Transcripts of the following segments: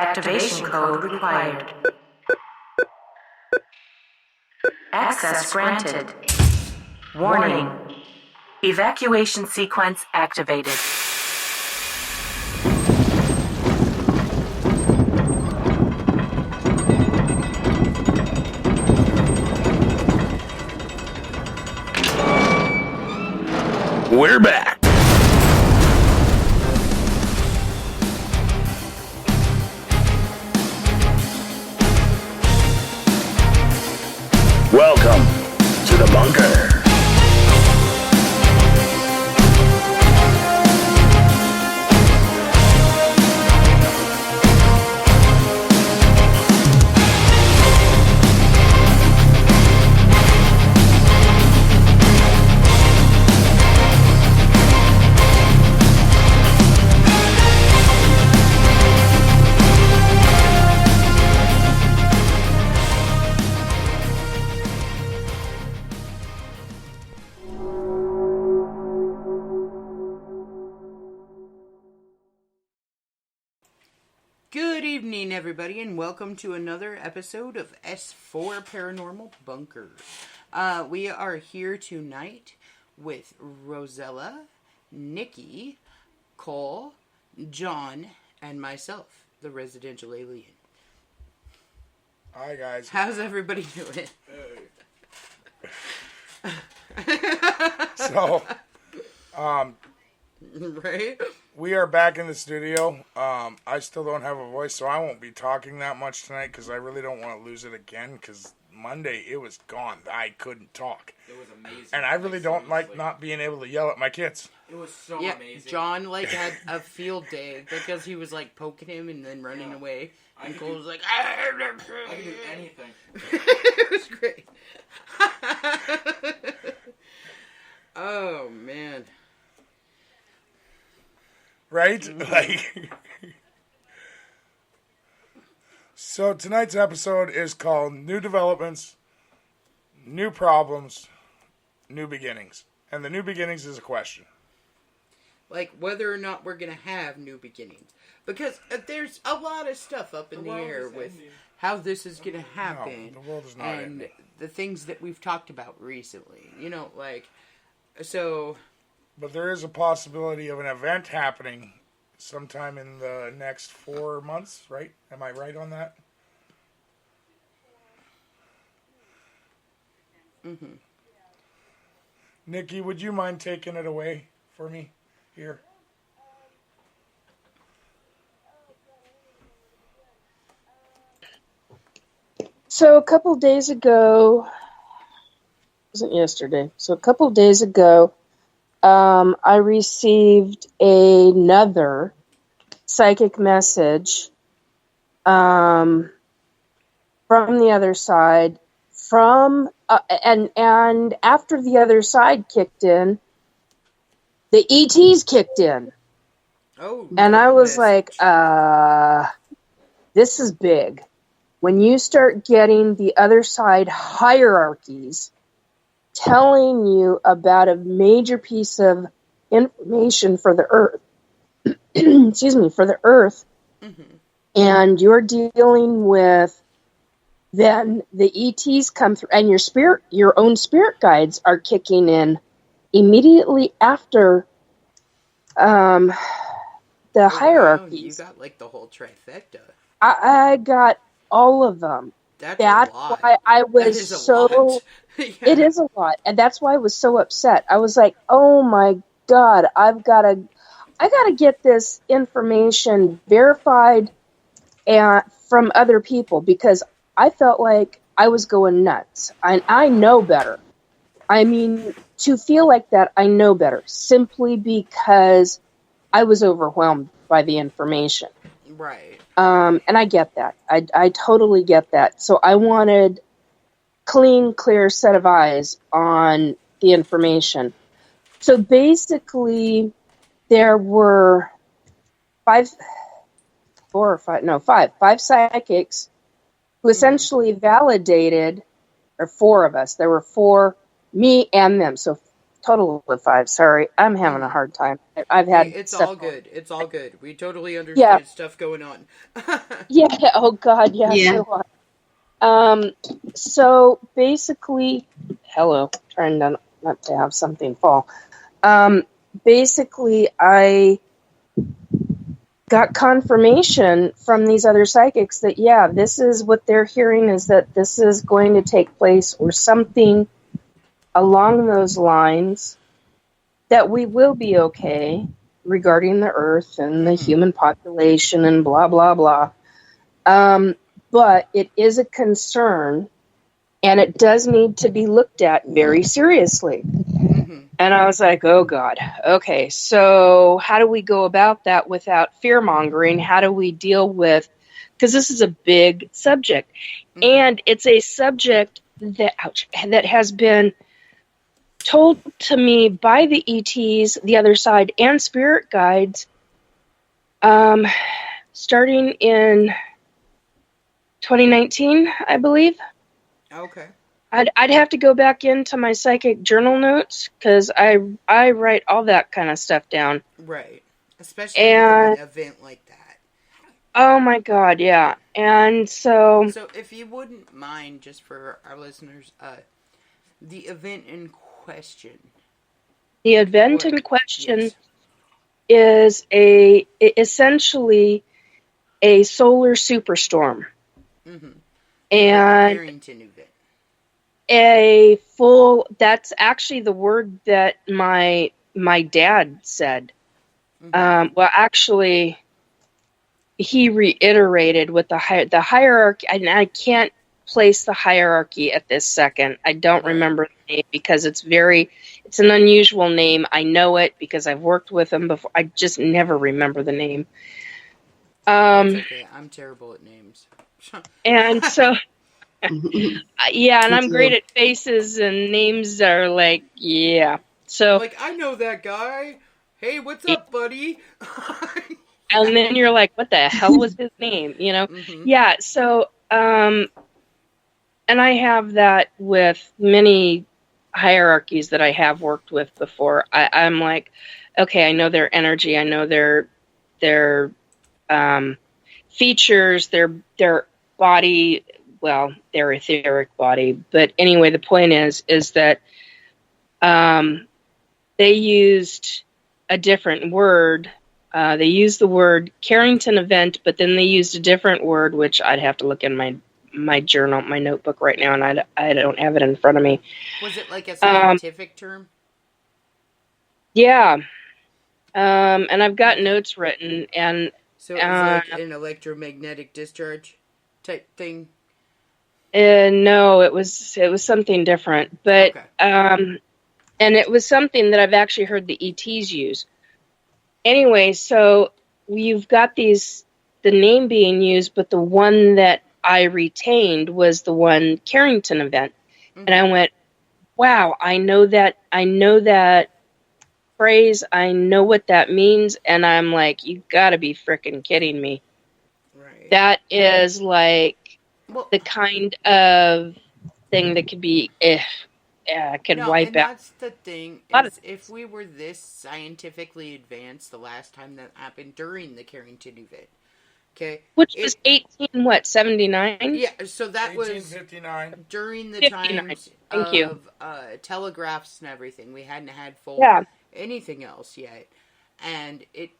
Activation code required. Access granted. Warning. Evacuation sequence activated. We're back. Welcome to the bunker. Good evening, everybody, and welcome to another episode of S-4 Paranormal Bunker. We are here tonight with Rosella, Nikki, Cole, John, and myself, the residential alien. Hi, guys. How's everybody doing? So, right? we are back in the studio. I still don't have a voice, so I won't be talking that much tonight because I really don't want to lose it again because Monday it was gone. I couldn't talk. It was amazing. And I really don't like not being able to yell at my kids. It was so amazing. John, had a field day because he was, poking him and then running away. And Cole was like, I could do anything. It was great. Oh, man. Right? So tonight's episode is called New Developments, New Problems, New Beginnings. And the new beginnings is a question. Whether or not we're going to have new beginnings. Because there's a lot of stuff up in the air with how this is going to happen. No, the world is not and ending. the things that we've talked about recently. So... But there is a possibility of an event happening sometime in the next 4 months, right? Am I right on that? Mm-hmm. Nikki, would you mind taking it away for me here? So a couple days ago, it wasn't yesterday, so a couple days ago, I received another psychic message from the other side. And after the other side kicked in, the ETs kicked in. Oh, and I was like, this is big. When you start getting the other side hierarchies telling you about a major piece of information for the Earth, excuse me, for the Earth, mm-hmm. and you're dealing with, then the ETs come through, and your own spirit guides are kicking in immediately after the hierarchies. Wow, you got the whole trifecta. I got all of them. That's a lot. Why I was so... Yeah. It is a lot, and that's why I was so upset. I was like, oh my God, I gotta get this information verified and from other people, because I felt like I was going nuts. And I know better. I mean, to feel like that, I know better, simply because I was overwhelmed by the information. Right. And I get that. I totally get that. So I wanted clean, clear set of eyes on the information. So basically, there were five psychics who essentially validated, or four of us. There were four, me and them. So total of 5. Sorry, I'm having a hard time. I've had It's stuff all good. It's all good. We totally Yeah. understand stuff going on. Yeah. Oh God. Yeah. Yeah. So on. So basically, hello. Trying not to have something fall. Basically, I got confirmation from these other psychics that this is what they're hearing, is that this is going to take place or something along those lines, that we will be okay regarding the earth and the human population and blah blah blah. But it is a concern, and it does need to be looked at very seriously. And I was like, oh God, okay, so how do we go about that without fear-mongering? How do we deal with, because this is a big subject, and it's a subject that has been told to me by the ETs, the other side, and spirit guides, starting in 2019, I believe. Okay. I'd have to go back into my psychic journal notes, because I write all that kind of stuff down. Right. Especially with an event like that. Oh my God, yeah. And so... So if you wouldn't mind, just for our listeners, the event in question. The event in question is essentially a solar superstorm. And Carrington event. That's actually the word that my dad said. Well, actually, he reiterated with the hierarchy, and I can't place the hierarchy at this second. I don't remember the name, because it's an unusual name. I know it because I've worked with him before. I just never remember the name. It's okay. I'm terrible at names. And so... yeah, and I'm great at faces, and names are like, So, like, I know that guy. Hey, what's up, buddy? And then you're like, what the hell was his name? Yeah, so, and I have that with many hierarchies that I have worked with before. I'm like, okay, I know their energy, I know their features, their body, well, their etheric body. But anyway, the point is that they used a different word. They used the word Carrington event, but then they used a different word, which I'd have to look in my journal, my notebook right now, and I don't have it in front of me. Was it like a scientific term? Yeah. And I've got notes written, and so it was like an electromagnetic discharge type thing. No, it was something different, but Okay. And it was something that I've actually heard the ETs use. Anyway, so you've got the name being used, but the one that I retained was the one Carrington event, and I went, wow, I know that phrase, I know what that means, and I'm like, you gotta be frickin' kidding me. Right. That is like the kind of thing that could be wipe out. That's the thing, is if we were this scientifically advanced the last time that happened during the Carrington event, okay? Which was 79? Yeah, so that was 1859. during the 59. times Thank of telegraphs and everything. We hadn't had full anything else yet. And it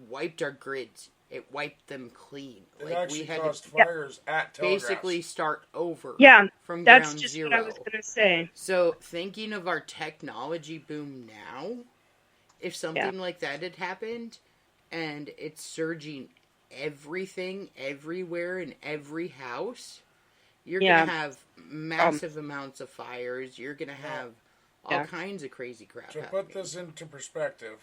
wiped our grids. It wiped them clean. It actually caused fires at telegraphs. Basically start over from that's ground just zero. what I was going to say. So, thinking of our technology boom now, if something like that had happened, and it's surging everything, everywhere, in every house, you're going to have massive amounts of fires. You're going to have all kinds of crazy crap To put this into perspective,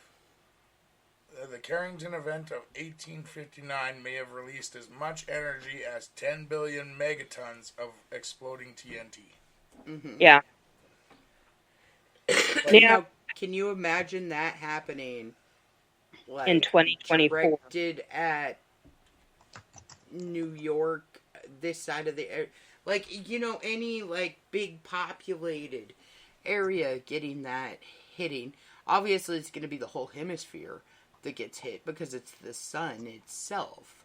the Carrington event of 1859 may have released as much energy as 10 billion megatons of exploding TNT. Yeah. Now, can you imagine that happening in 2024? Directed at New York, this side of the air, like, any like big populated area getting that hitting. Obviously, it's going to be the whole hemisphere that gets hit because it's the sun itself.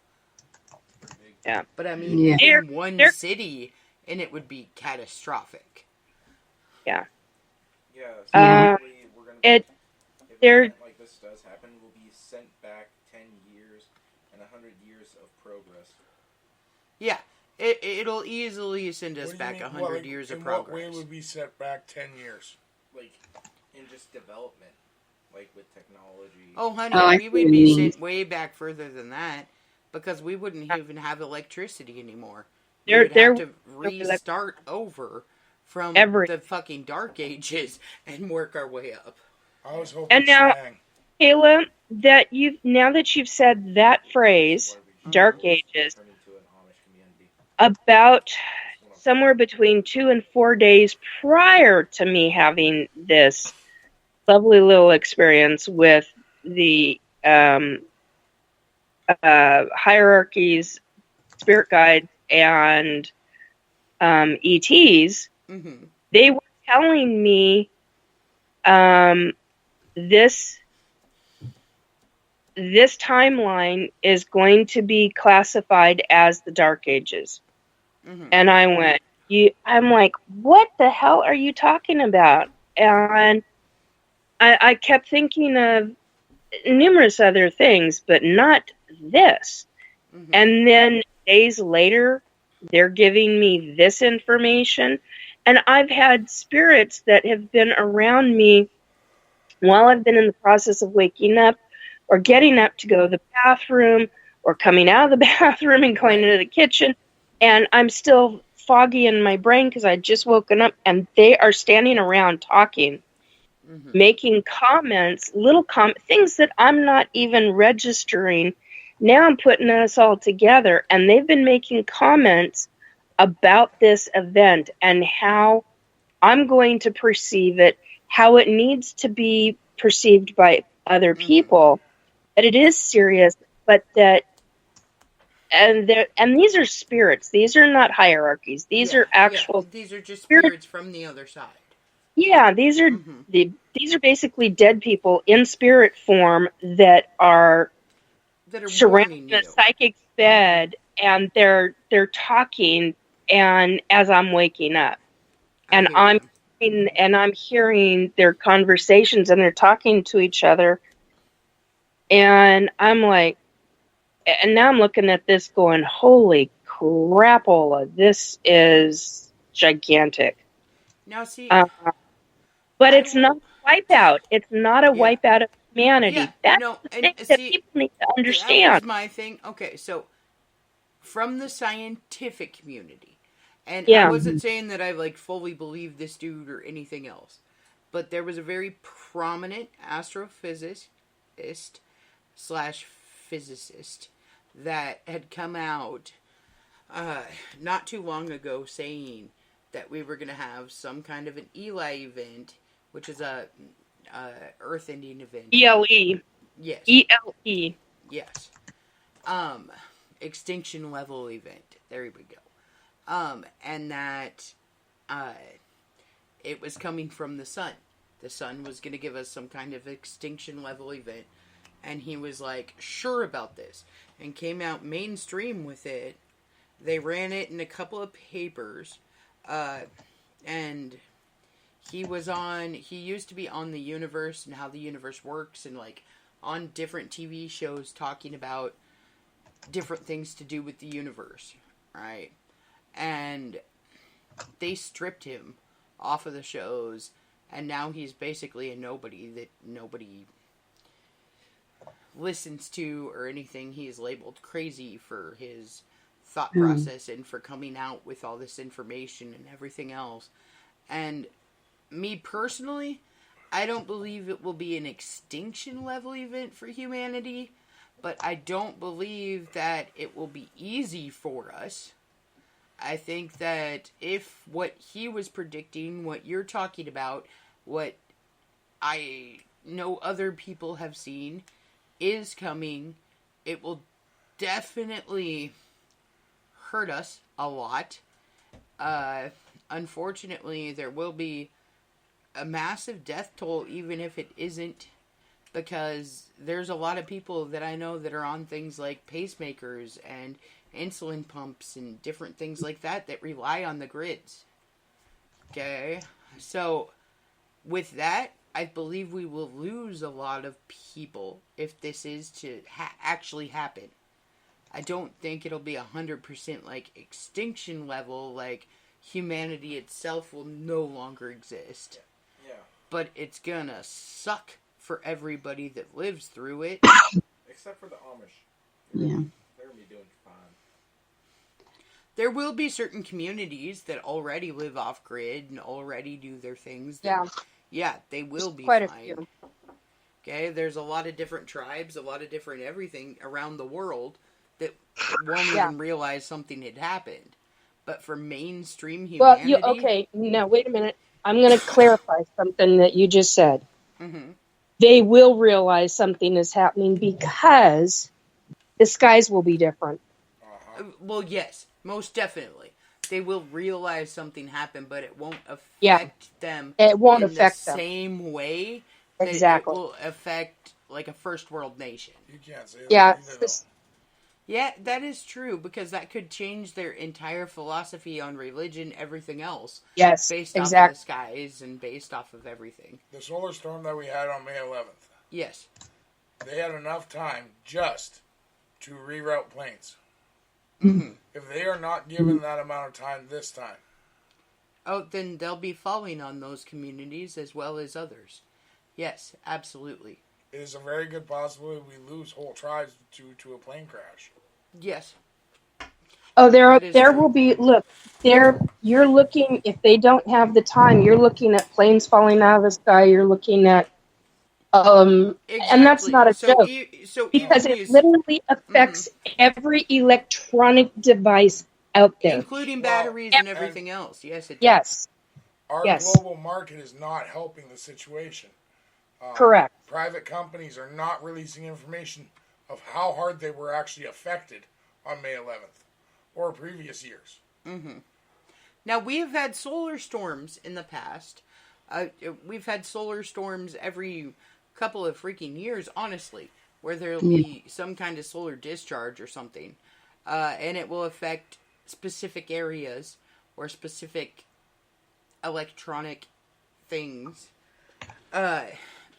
Yeah. But I mean, Yeah. in one city, and it would be catastrophic. Yeah. Yeah. So Uh, basically we're gonna it- if there- an event like this does happen, we'll be sent back 10 years and 100 years of progress. Yeah, it'll easily send us What do you back mean? 100 Well, years of in progress. what way would we set back 10 years? Like, in just development. Like, with technology. Oh, honey, I we see would what be you mean. sent way back further than that because we wouldn't even have electricity anymore. We There- would have there- to restart over from Every- the fucking Dark Ages and work our way up. I was hoping And now- Shang. Kayla, now that you've said that phrase, Dark Ages, Turn into an Amish community. about somewhere between 2 and 4 days prior to me having this lovely little experience with the hierarchies, spirit guides, and ETs, Mm-hmm. they were telling me this timeline is going to be classified as the Dark Ages. Mm-hmm. And I went, I'm like, what the hell are you talking about? And I kept thinking of numerous other things, but not this. Mm-hmm. And then days later, they're giving me this information. And I've had spirits that have been around me while I've been in the process of waking up or getting up to go to the bathroom or coming out of the bathroom and going into the kitchen. And I'm still foggy in my brain because I'd just woken up, and they are standing around talking, making comments, things that I'm not even registering. Now I'm putting us all together, and they've been making comments about this event and how I'm going to perceive it, how it needs to be perceived by other people, that it is serious, but that and these are spirits. These are not hierarchies. These are actual. Yeah. These are just spirits from the other side. Yeah, these are these are basically dead people in spirit form that are surrounding warning a psychic bed, and they're talking, and as I'm waking up, and I'm hearing their conversations, and they're talking to each other, and I'm like, and now I'm looking at this going, holy crapola, this is gigantic. Now see, but it's not a wipeout. It's not a wipeout of humanity. Yeah, That's no, the and thing that see, people need to that understand. was my thing. Okay, so from the scientific community, and Yeah. I wasn't saying that I like fully believe this dude or anything else, but there was a very prominent astrophysicist / physicist that had come out not too long ago saying that we were going to have some kind of an Eli event, which is a Earth-ending event. ELE. Yes. ELE. Yes. Extinction level event. There we go. And that it was coming from the sun. The sun was going to give us some kind of extinction level event. And he was like, sure about this. And came out mainstream with it. They ran it in a couple of papers. And he used to be on The Universe and how the universe works, and like on different TV shows talking about different things to do with the universe, right? And they stripped him off of the shows, and now he's basically a nobody that nobody listens to or anything. He is labeled crazy for his thought process and for coming out with all this information and everything else. And me personally, I don't believe it will be an extinction level event for humanity, but I don't believe that it will be easy for us. I think that if what he was predicting, what you're talking about, what I know other people have seen is coming, it will definitely hurt us a lot. Unfortunately, there will be a massive death toll, even if it isn't, because there's a lot of people that I know that are on things like pacemakers and insulin pumps and different things like that rely on the grids. Okay? So, with that, I believe we will lose a lot of people if this is to actually happen. I don't think it'll be 100% like extinction level, like humanity itself will no longer exist. Yeah. But it's gonna suck for everybody that lives through it. Except for the Amish. Yeah. They're gonna be doing fine. There will be certain communities that already live off grid and already do their things. Yeah, they will be Quite fine. a few. Okay, there's a lot of different tribes, a lot of different everything around the world that won't even realize something had happened. But for mainstream humanity... Well, okay, now wait a minute. I'm going to clarify something that you just said. Mm-hmm. They will realize something is happening because the skies will be different. Well, yes, most definitely. They will realize something happened, but it won't affect them It won't in affect the them. same way that Exactly. it will affect like a first world nation. You can't say that Yeah, either, though. Yeah, that is true, because that could change their entire philosophy on religion, everything else. yes, Based off of exactly. the skies and based off of everything. The solar storm that we had on May 11th, Yes. they had enough time just to reroute planes. Mm-hmm. If they are not given that amount of time this time, Oh, then they'll be falling on those communities as well as others. Yes, absolutely. it is a very good possibility we lose whole tribes to a plane crash. Yes. Oh, That is there true. will be, look, you're looking, if they don't have the time, you're looking at planes falling out of the sky, you're looking at, and that's Exactly. not a joke, because it these, literally affects every electronic device out there. including Well, batteries and everything else. Yes, it does. Yes, Our Yes. global market is not helping the situation. correct. Private companies are not releasing information of how hard they were actually affected on May 11th or previous years. Mm-hmm. Now, we have had solar storms in the past. We've had solar storms every couple of freaking years, honestly, where there'll be some kind of solar discharge or something. And it will affect specific areas or specific electronic things.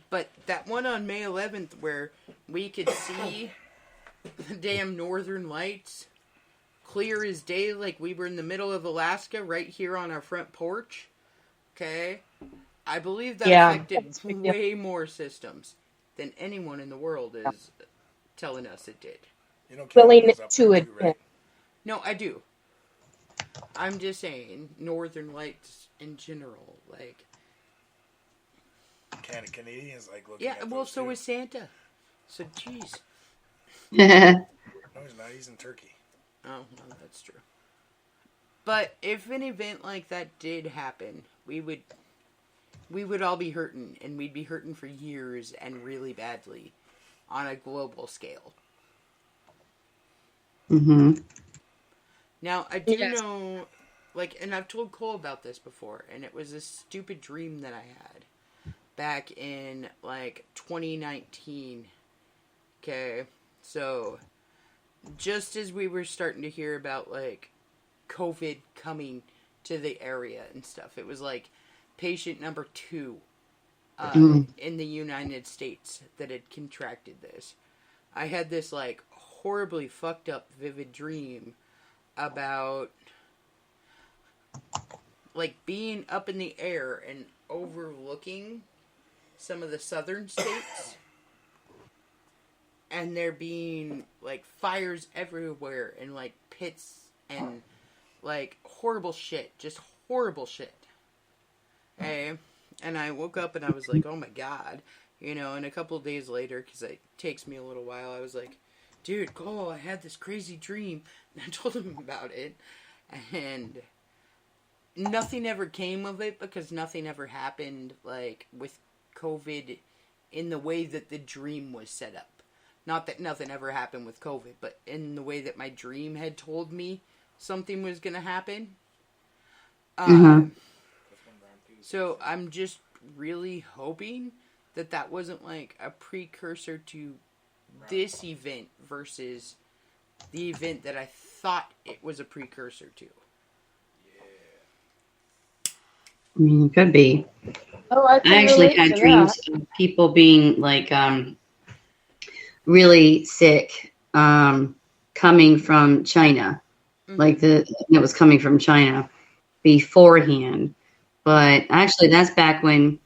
But that one on May 11th where we could see the damn northern lights clear as day, like we were in the middle of Alaska right here on our front porch. Okay? I believe that affected way more systems than anyone in the world is telling us it did. You know, Willing Kayla was up to there too, admit. right? No, I do. I'm just saying, northern lights in general, like... Canadians like looking Yeah, at well, those so too. is Santa. So, jeez. No, he's not. He's in Turkey. Oh, well, that's true. But if an event like that did happen, we would all be hurting, and we'd be hurting for years and really badly on a global scale. Mm-hmm. Now, I do Yes. know, like, and I've told Cole about this before, and it was a stupid dream that I had back in, like, 2019. Okay, so just as we were starting to hear about, like, COVID coming to the area and stuff, it was like patient number 2 in the United States that had contracted this. I had this, like, horribly fucked up vivid dream about, like, being up in the air and overlooking some of the southern states, and there being, like, fires everywhere and, like, pits and, like, horrible shit. Just horrible shit. Okay? And I woke up and I was like, oh my god. You know, and a couple of days later, because it takes me a little while, I was like, dude, Cole, I had this crazy dream. And I told him about it. And nothing ever came of it because nothing ever happened, like, with COVID in the way that the dream was set up. Not that nothing ever happened with COVID, but in the way that my dream had told me something was going to happen. So I'm just really hoping that that wasn't like a precursor to this event versus the event that I thought it was a precursor to. I mean, it could be. Oh, I I can actually relate had to dreams of people being like really sick, coming from China. Like it was coming from China beforehand. But actually, that's back when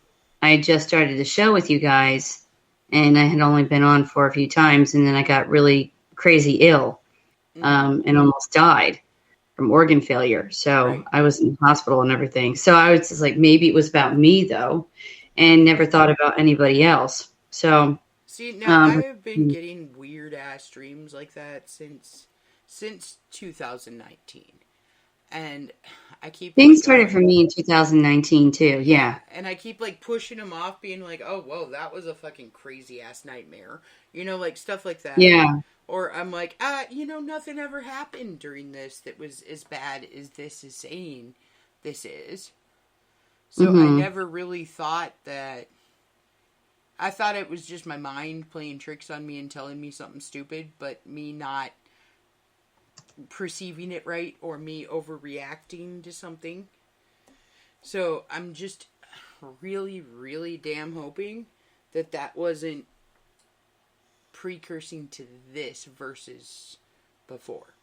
I had just started the show with you guys, and I had only been on for a few times, and then I got really crazy ill, and almost died from organ failure. So Right. I was in the hospital and everything. So I was just like, maybe it was about me though, and never thought about anybody else. So See, now I have been getting weird ass dreams like that since 2019, and I keep things like, started for me in 2019 too. Yeah. and I keep like pushing them off, being like, "Oh, whoa, that was a fucking crazy ass nightmare," like stuff like that. Yeah. Or I'm like, nothing ever happened during this that was as bad as this is saying this is. So I never really thought that. I thought it was just my mind playing tricks on me and telling me something stupid, but me not perceiving it right or me overreacting to something. So I'm just really, really damn hoping that that wasn't precursing to this versus before.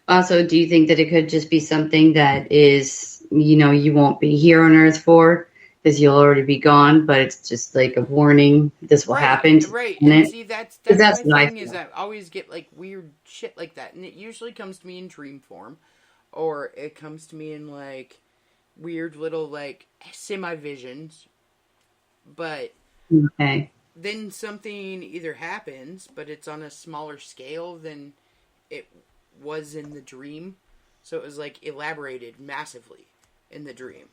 Also, do you think that it could just be something that is, you won't be here on Earth for because you'll already be gone, but it's just like a warning this will happen. Right. And see, that's my thing is I always get like weird shit like that. And it usually comes to me in dream form, or it comes to me in like weird little like semi-visions. But Okay. then something either happens, but it's on a smaller scale than it was in the dream. So it was like elaborated massively in the dream.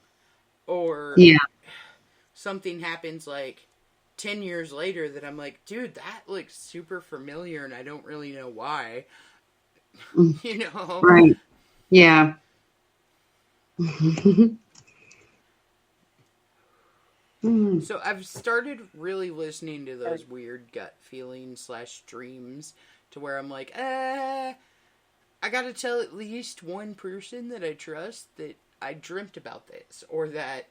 Or something happens like 10 years later that I'm like, dude, that looks super familiar and I don't really know why. Right. Yeah. So I've started really listening to those weird gut feelings / dreams to where I'm like, I gotta tell at least one person that I trust that I dreamt about this, or that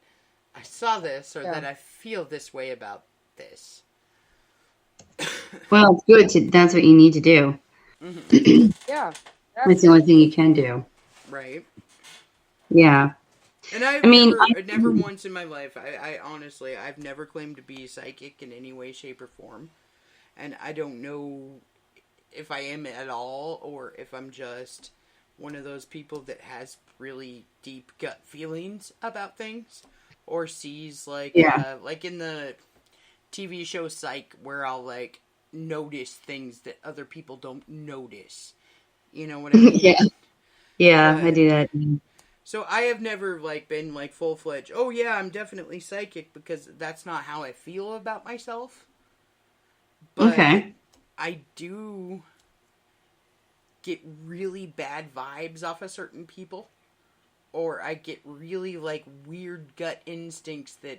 I saw this, or that I feel this way about this. Well, it's good. That's what you need to do. Yeah. That's the only thing you can do. Right. Yeah. And I've never once in my life, I honestly, I've never claimed to be psychic in any way, shape, or form. And I don't know if I am at all, or if I'm just one of those people that has really deep gut feelings about things, or sees like in the TV show Psych, where I'll like notice things that other people don't notice. You know what I mean? Yeah, I do that. So I have never like been like full-fledged, oh yeah, I'm definitely psychic, because that's not how I feel about myself. But I do get really bad vibes off of certain people, or I get really like weird gut instincts that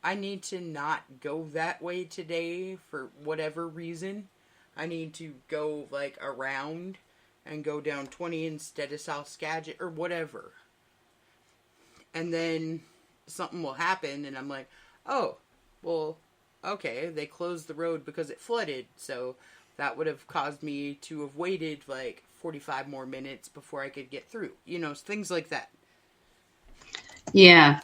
I need to not go that way today for whatever reason. I need to go like around and go down 20 instead of South Skagit or whatever. And then something will happen and I'm like, oh, well, okay, they closed the road because it flooded, so that would have caused me to have waited like 45 more minutes before I could get through. Things like that. Yeah.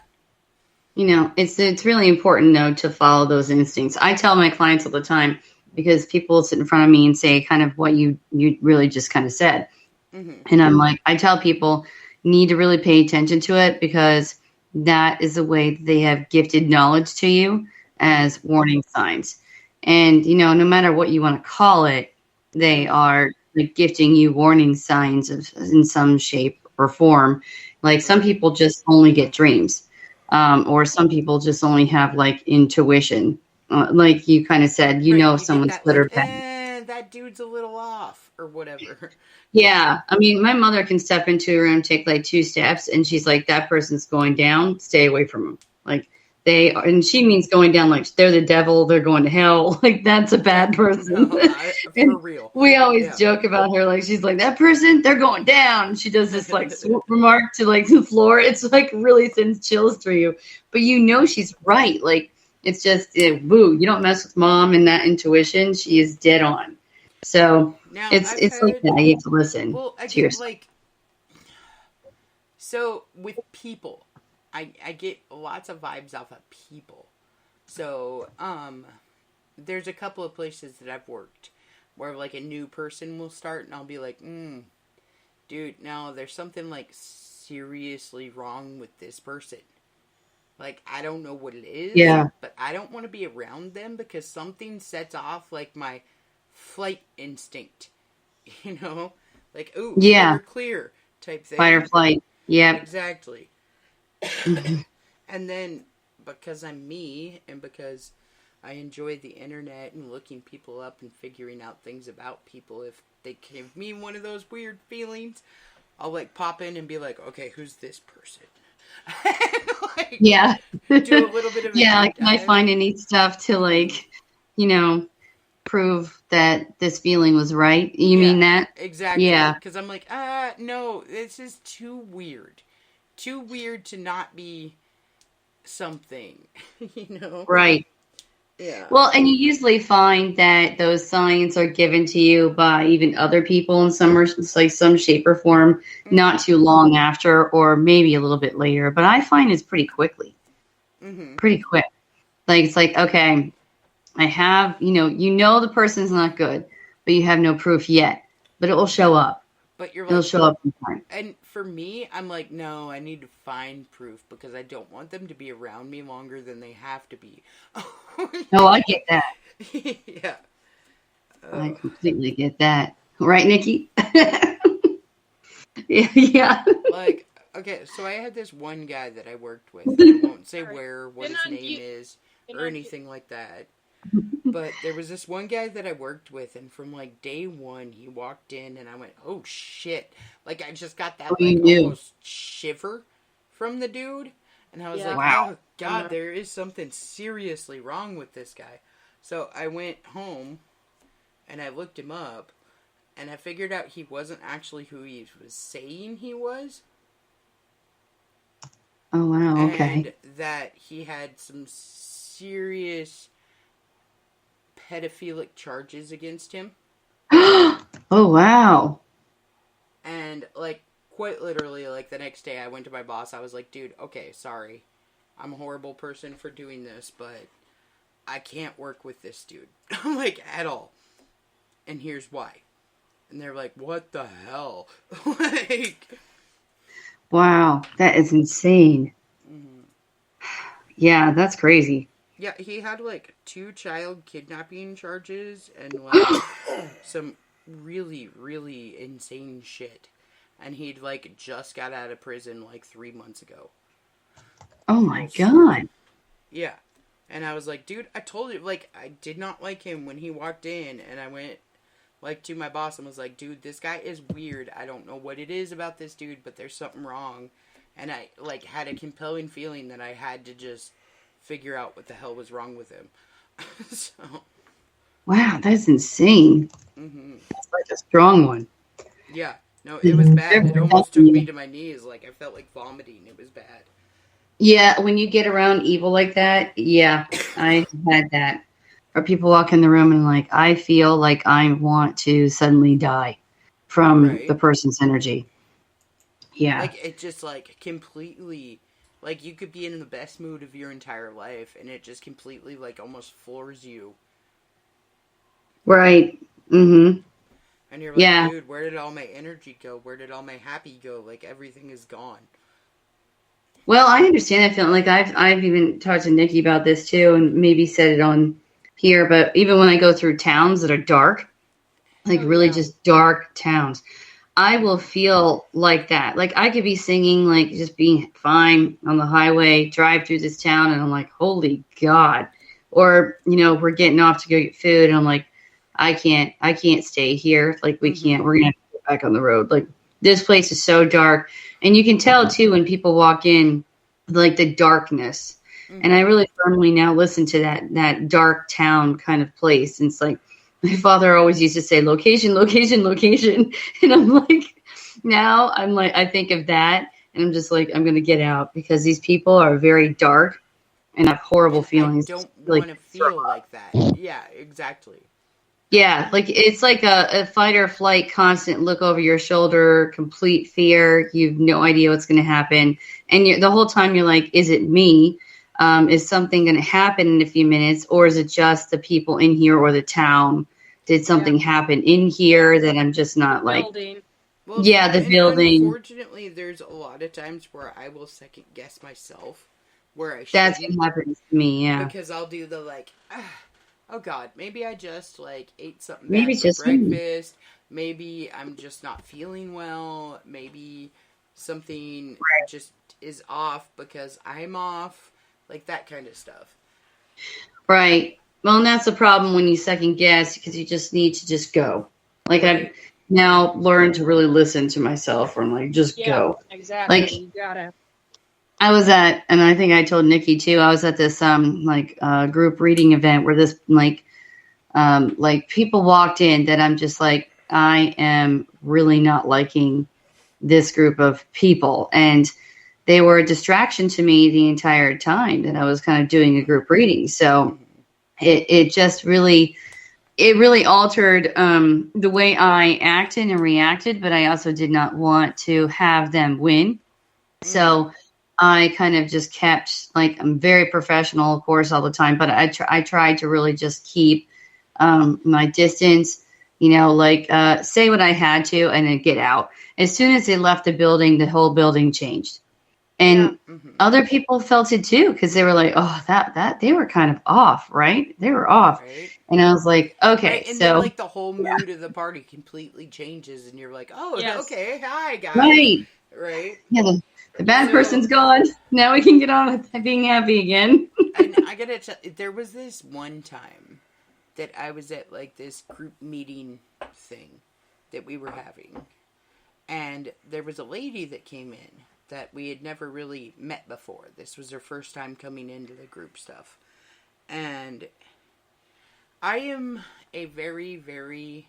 It's really important, though, to follow those instincts. I tell my clients all the time, because people sit in front of me and say kind of what you really just kind of said. Mm-hmm. And I'm like, I tell people, need to really pay attention to it, because that is the way they have gifted knowledge to you as warning signs. And, no matter what you want to call it, they are like gifting you warning signs in some shape or form. Like some people just only get dreams. Or some people just only have like intuition. Like you kind of said, you someone's good or bad. That dude's a little off. or whatever. Yeah. I mean, my mother can step into a room, take like 2 steps, and she's like, that person's going down. Stay away from them. Like they are, and she means going down like they're the devil, they're going to hell. Like that's a bad person. No, And for real. we always Yeah. joke about her. Like she's like, that person, they're going down. She does this like swoop remark to like the floor. It's like really sends chills through you. But you know she's right. Like it's just, woo, you don't mess with mom and that intuition. She is dead on. So Now, it's like that. You have to listen I to get yourself. like, so with people, I get lots of vibes off of people. So, there's a couple of places that I've worked where like a new person will start and I'll be like, dude, now there's something like seriously wrong with this person. Like, I don't know what it is. Yeah. But I don't want to be around them because something sets off like my flight instinct. You know? Like, ooh, Yeah. we're clear type thing. Fight or flight. Yeah. Exactly. And then because I'm me and because I enjoy the internet and looking people up and figuring out things about people, if they give me one of those weird feelings, I'll like pop in and be like, okay, who's this person? And, like, Yeah. do a little bit of a Yeah. deep Can I dive. find any stuff to like, prove that this feeling was right? You mean that? Exactly. Yeah. Because I'm like, no, this is too weird. Too weird to not be something, Right. Yeah. Well, and you usually find that those signs are given to you by even other people in some shape or form, not too long after, or maybe a little bit later. But I find it's pretty quickly, pretty quick. Like it's like, okay, I have, the person's not good, but you have no proof yet. But it will show up. But you're It'll like, show up in time. and for me, I'm like, no, I need to find proof because I don't want them to be around me longer than they have to be. No, I get that. Yeah. I completely get that. Right, Nikki? Yeah. Like, okay, so I had this one guy that I worked with. I won't say where, what his name is, or anything like that. But there was this one guy that I worked with, and from like day one, he walked in, and I went, "Oh shit!" Like I just got that like almost shiver from the dude, and I was like, Wow. "Oh god, there is something seriously wrong with this guy." So I went home, and I looked him up, and I figured out he wasn't actually who he was saying he was. Oh wow. Okay. And that he had some serious pedophilic charges against him. Oh wow. And like quite literally, like the next day I went to my boss, I was like, dude, okay, sorry, I'm a horrible person for doing this, but I can't work with this dude. Like at all. And here's why. And they're like, what the hell? Like, wow, that is insane. Yeah, that's crazy. yeah, he had like 2 child kidnapping charges and like some really, really insane shit. And he'd like just got out of prison like 3 months ago. Oh my god. Yeah. And I was like, dude, I told you, like, I did not like him when he walked in. And I went like to my boss and was like, dude, this guy is weird. I don't know what it is about this dude, but there's something wrong. And I like had a compelling feeling that I had to just figure out what the hell was wrong with him. So, Wow, that's insane. That's like a strong one. yeah. No, it was bad. It almost took me to my knees. Like, I felt like vomiting. It was bad. Yeah, when you get around evil like that, yeah, I had that. Or people walk in the room and like, I feel like I want to suddenly die from the person's energy. Yeah. Like, it just, like, completely, like, you could be in the best mood of your entire life, and it just completely, like, almost floors you. Right. Mm-hmm. And you're like, dude, where did all my energy go? Where did all my happy go? Like, everything is gone. Well, I understand that feeling. Like, I've even talked to Nikki about this, too, and maybe said it on here, but even when I go through towns that are dark, like just dark towns, I will feel like that. Like I could be singing, like just being fine on the highway, drive through this town, and I'm like, holy God. Or, we're getting off to go get food, and I'm like, I can't stay here. Like, we can't, we're going to have to go back on the road. Like, this place is so dark. And you can tell too, when people walk in, like, the darkness. And I really firmly now listen to that dark town kind of place. And it's like, my father always used to say, location, location, location. And I'm like, now I'm like, I think of that. And I'm just like, I'm going to get out because these people are very dark and have horrible feelings. I don't Like, want to feel like that. Yeah, exactly. yeah, like it's like a fight or flight, constant look over your shoulder, complete fear. You have no idea what's going to happen. And the whole time you're like, is it me? Is something going to happen in a few minutes? Or is it just the people in here or the town? Did something happen in here that I'm just not like... Building. Well, yeah, the building. Unfortunately, there's a lot of times where I will second guess myself where I shouldn't. That's what happens to me, yeah. Because I'll do the like, oh God, maybe I just like ate something Maybe bad it's for just me. breakfast. Maybe I'm just not feeling well. Maybe something just is off because I'm off. Like that kind of stuff. Right. Well, and that's the problem when you second guess, because you just need to just go. Like, I've now learned to really listen to myself, or like, just go. Exactly. Like, You gotta. I was at, and I think I told Nikki too, I was at this group reading event where this like people walked in that I'm just like, I am really not liking this group of people. And they were a distraction to me the entire time that I was kind of doing a group reading. So it just really, it really altered the way I acted and reacted, but I also did not want to have them win. So I kind of just kept, like, I'm very professional, of course, all the time, but I tried to really just keep my distance, say what I had to and then get out. As soon as they left the building, the whole building changed. And other people felt it too, because they were like, oh, that they were kind of off, right? They were off. Right. And I was like, okay, right. And so. then, like, the whole mood of the party completely changes, and you're like, oh, okay, hi, guys. Right. Right. Yeah, the bad person's gone. Now we can get on with being happy again. And I gotta tell you, there was this one time that I was at, like, this group meeting thing that we were having. And there was a lady that came in that we had never really met before. This was her first time coming into the group stuff. And I am a very, very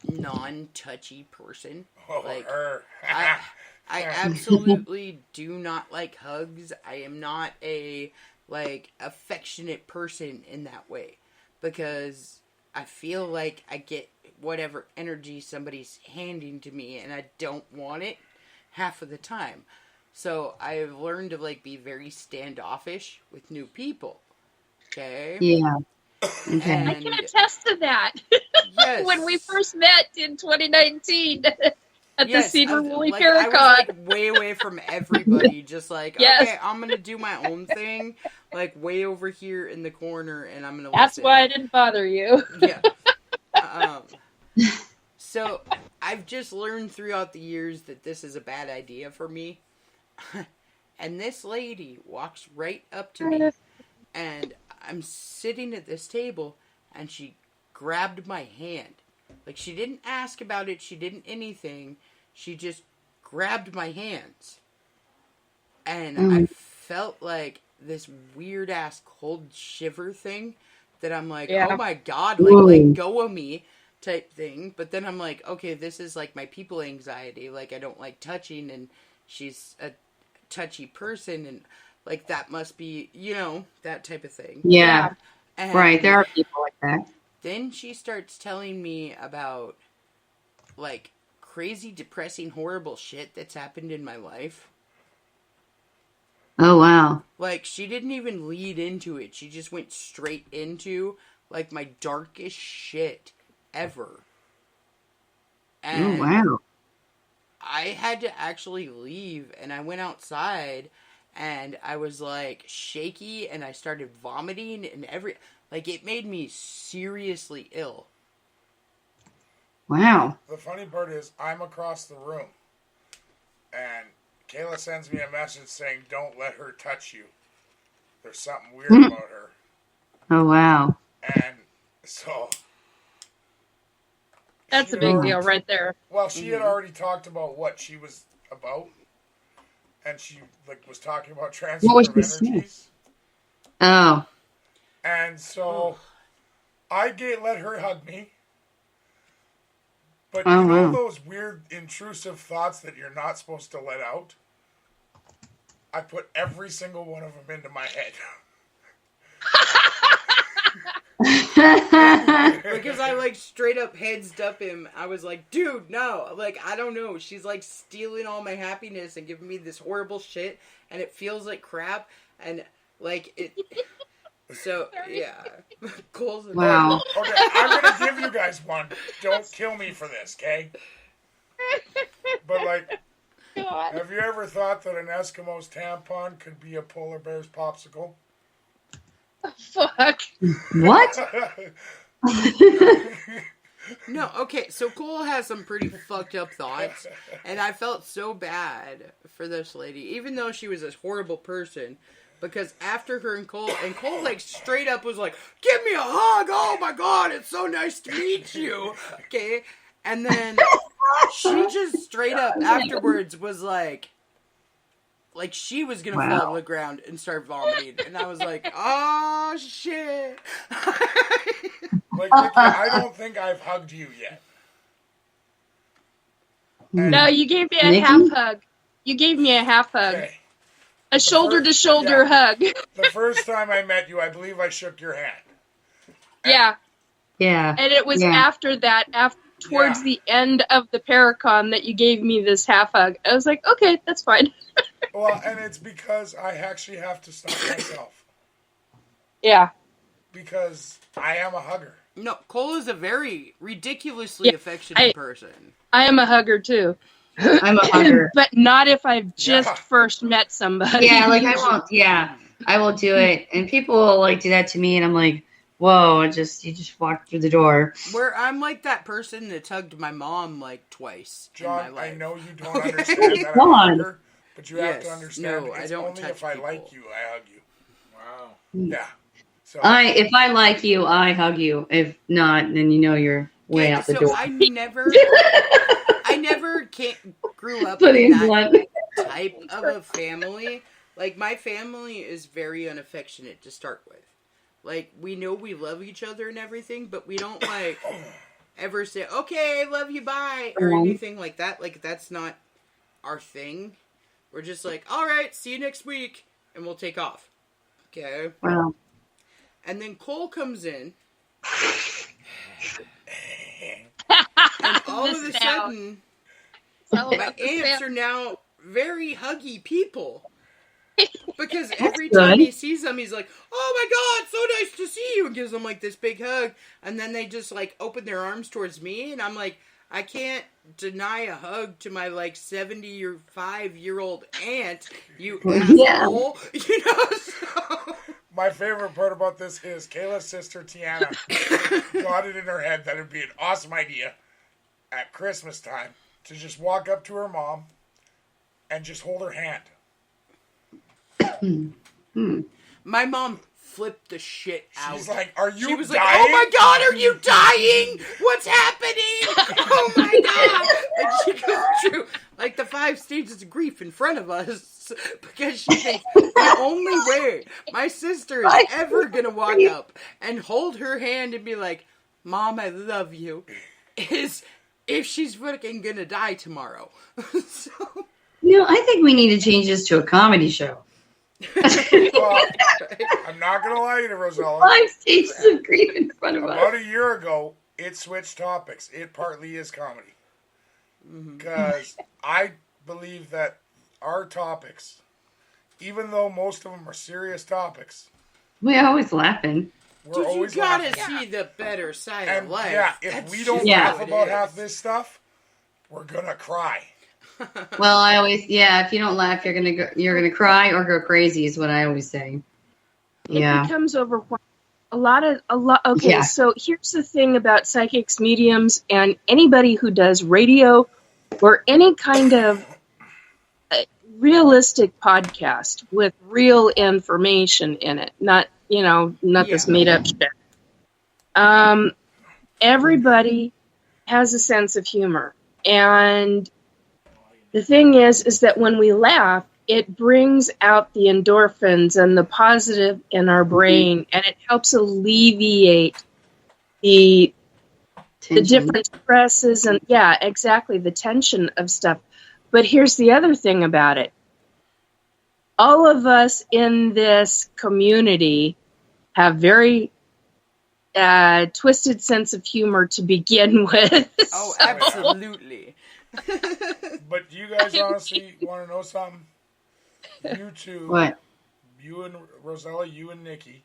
non-touchy person. Oh, like, her. I absolutely do not like hugs. I am not a, like, affectionate person in that way. Because I feel like I get whatever energy somebody's handing to me and I don't want it half of the time. So I've learned to, like, be very standoffish with new people. Okay? Yeah. Okay. And I can attest to that. yes. When we first met in 2019 at the Cedar Woolley I Paracon. was, like, way away from everybody. Just like, Yes. okay, I'm going to do my own thing. Like, way over here in the corner, and I'm going to That's listen. why I didn't bother you. Yeah. So I've just learned throughout the years that this is a bad idea for me. And this lady walks right up to me, and I'm sitting at this table, and she grabbed my hand. Like, she didn't ask about it, she didn't anything. She just grabbed my hands. And I felt like this weird-ass cold shiver thing that I'm like, oh my God, like, let go of me type thing. But then I'm like, okay, this is like my people anxiety. Like, I don't like touching, and she's a touchy person, and like, that must be, that type of thing. Yeah. And Right. There are people like that. then she starts telling me about, like, crazy, depressing, horrible shit that's happened in my life. Oh, wow. Like, she didn't even lead into it. She just went straight into, like, my darkest shit ever. And Oh, wow. I had to actually leave, and I went outside, and I was, like, shaky, and I started vomiting, and like, it made me seriously ill. Wow. The funny part is, I'm across the room, and Kayla sends me a message saying, don't let her touch you. There's something weird about her. Oh, wow. And so That's a big deal right there. Well, she had already talked about what she was about, and she was talking about transfer was of she saying? energies. Oh. And so I let her hug me. But you know those weird intrusive thoughts that you're not supposed to let out? I put every single one of them into my head. Because I straight up heads up him. I was like, dude, no. I don't know. She's stealing all my happiness and giving me this horrible shit, and it feels like crap. And it. So yeah, Cole's Wow. Okay, I'm gonna give you guys one. Don't kill me for this, okay? But have you ever thought that an Eskimo's tampon could be a polar bear's popsicle? Fuck. What? No, okay, so Cole has some pretty fucked up thoughts, and I felt so bad for this lady, even though she was a horrible person, because after her and Cole straight up was like, give me a hug, oh my god, it's so nice to meet you, okay, and then she just straight up afterwards was like she was gonna fall to the ground and start vomiting, and I was like, oh shit. Nikki, I don't think I've hugged you yet. And No, you gave me a Nikki? half hug. You gave me a half hug. okay. A shoulder-to-shoulder hug. The first time I met you, I believe I shook your hand. Yeah. Yeah. And it was after that, towards the end of the Paracon, that you gave me this half hug. I was like, okay, that's fine. Well, and it's because I actually have to stop myself. Yeah. Because I am a hugger. No, Cole is a very ridiculously affectionate person. I am a hugger, too. I'm a hugger. But not if I've just first met somebody. Yeah, I will do it. And people will do that to me, and I'm like, whoa, you just walked through the door. Where I'm that person that hugged my mom twice John, in my life. I know you don't understand that I'm a hugger, but you have to understand it's only if I like you, I hug you. Wow. Yeah. So If I like you, I hug you. If not, then you're way out the door. I never grew up Putting in that blunt. type of a family. My family is very unaffectionate to start with. We know we love each other and everything, but we don't ever say, okay, I love you, bye, or anything like that. That's not our thing. We're just all right, see you next week, and we'll take off. Okay? Wow. And then Cole comes in, and all of a sudden, my aunts are now very huggy people. Because every time he sees them, he's like, oh my god, so nice to see you, and gives them this big hug, and then they just open their arms towards me, and I'm like, I can't deny a hug to my 75-year-old aunt, you asshole. So. My favorite part about this is Kayla's sister Tiana got it in her head that it'd be an awesome idea at Christmas time to just walk up to her mom and just hold her hand. My mom flipped the shit out. She's like, are you She was dying? like, oh my god, are you dying? What's happening? Oh my god. She goes through the 5 stages of grief in front of us because she thinks the only way my sister is ever going to walk up and hold her hand and be like, Mom, I love you, is if she's fucking going to die tomorrow. So. I think we need to change this to a comedy show. Well, I'm not going to lie to you, Rosella. 5 stages of grief in front of us. About a year ago, it switched topics. It partly is comedy. Because I believe that our topics, even though most of them are serious topics, We're always laughing. we're Dude, always you gotta laughing. see the better side And of life. if we don't Yeah. laugh about half this stuff, we're going to cry. Well, I always, if you don't laugh, you're gonna cry or go crazy, is what I always say. It becomes overwhelming. Okay, Yeah. So here's the thing about psychics, mediums, and anybody who does radio or any kind of realistic podcast with real information in it, not this made up shit. Everybody has a sense of humor. And the thing is that when we laugh, it brings out the endorphins and the positive in our brain, and it helps alleviate the different stresses and exactly, the tension of stuff. But here's the other thing about it. All of us in this community have very twisted sense of humor to begin with. Oh, absolutely. But you guys honestly want to know something? You two, What? you and Rosella, you and Nikki,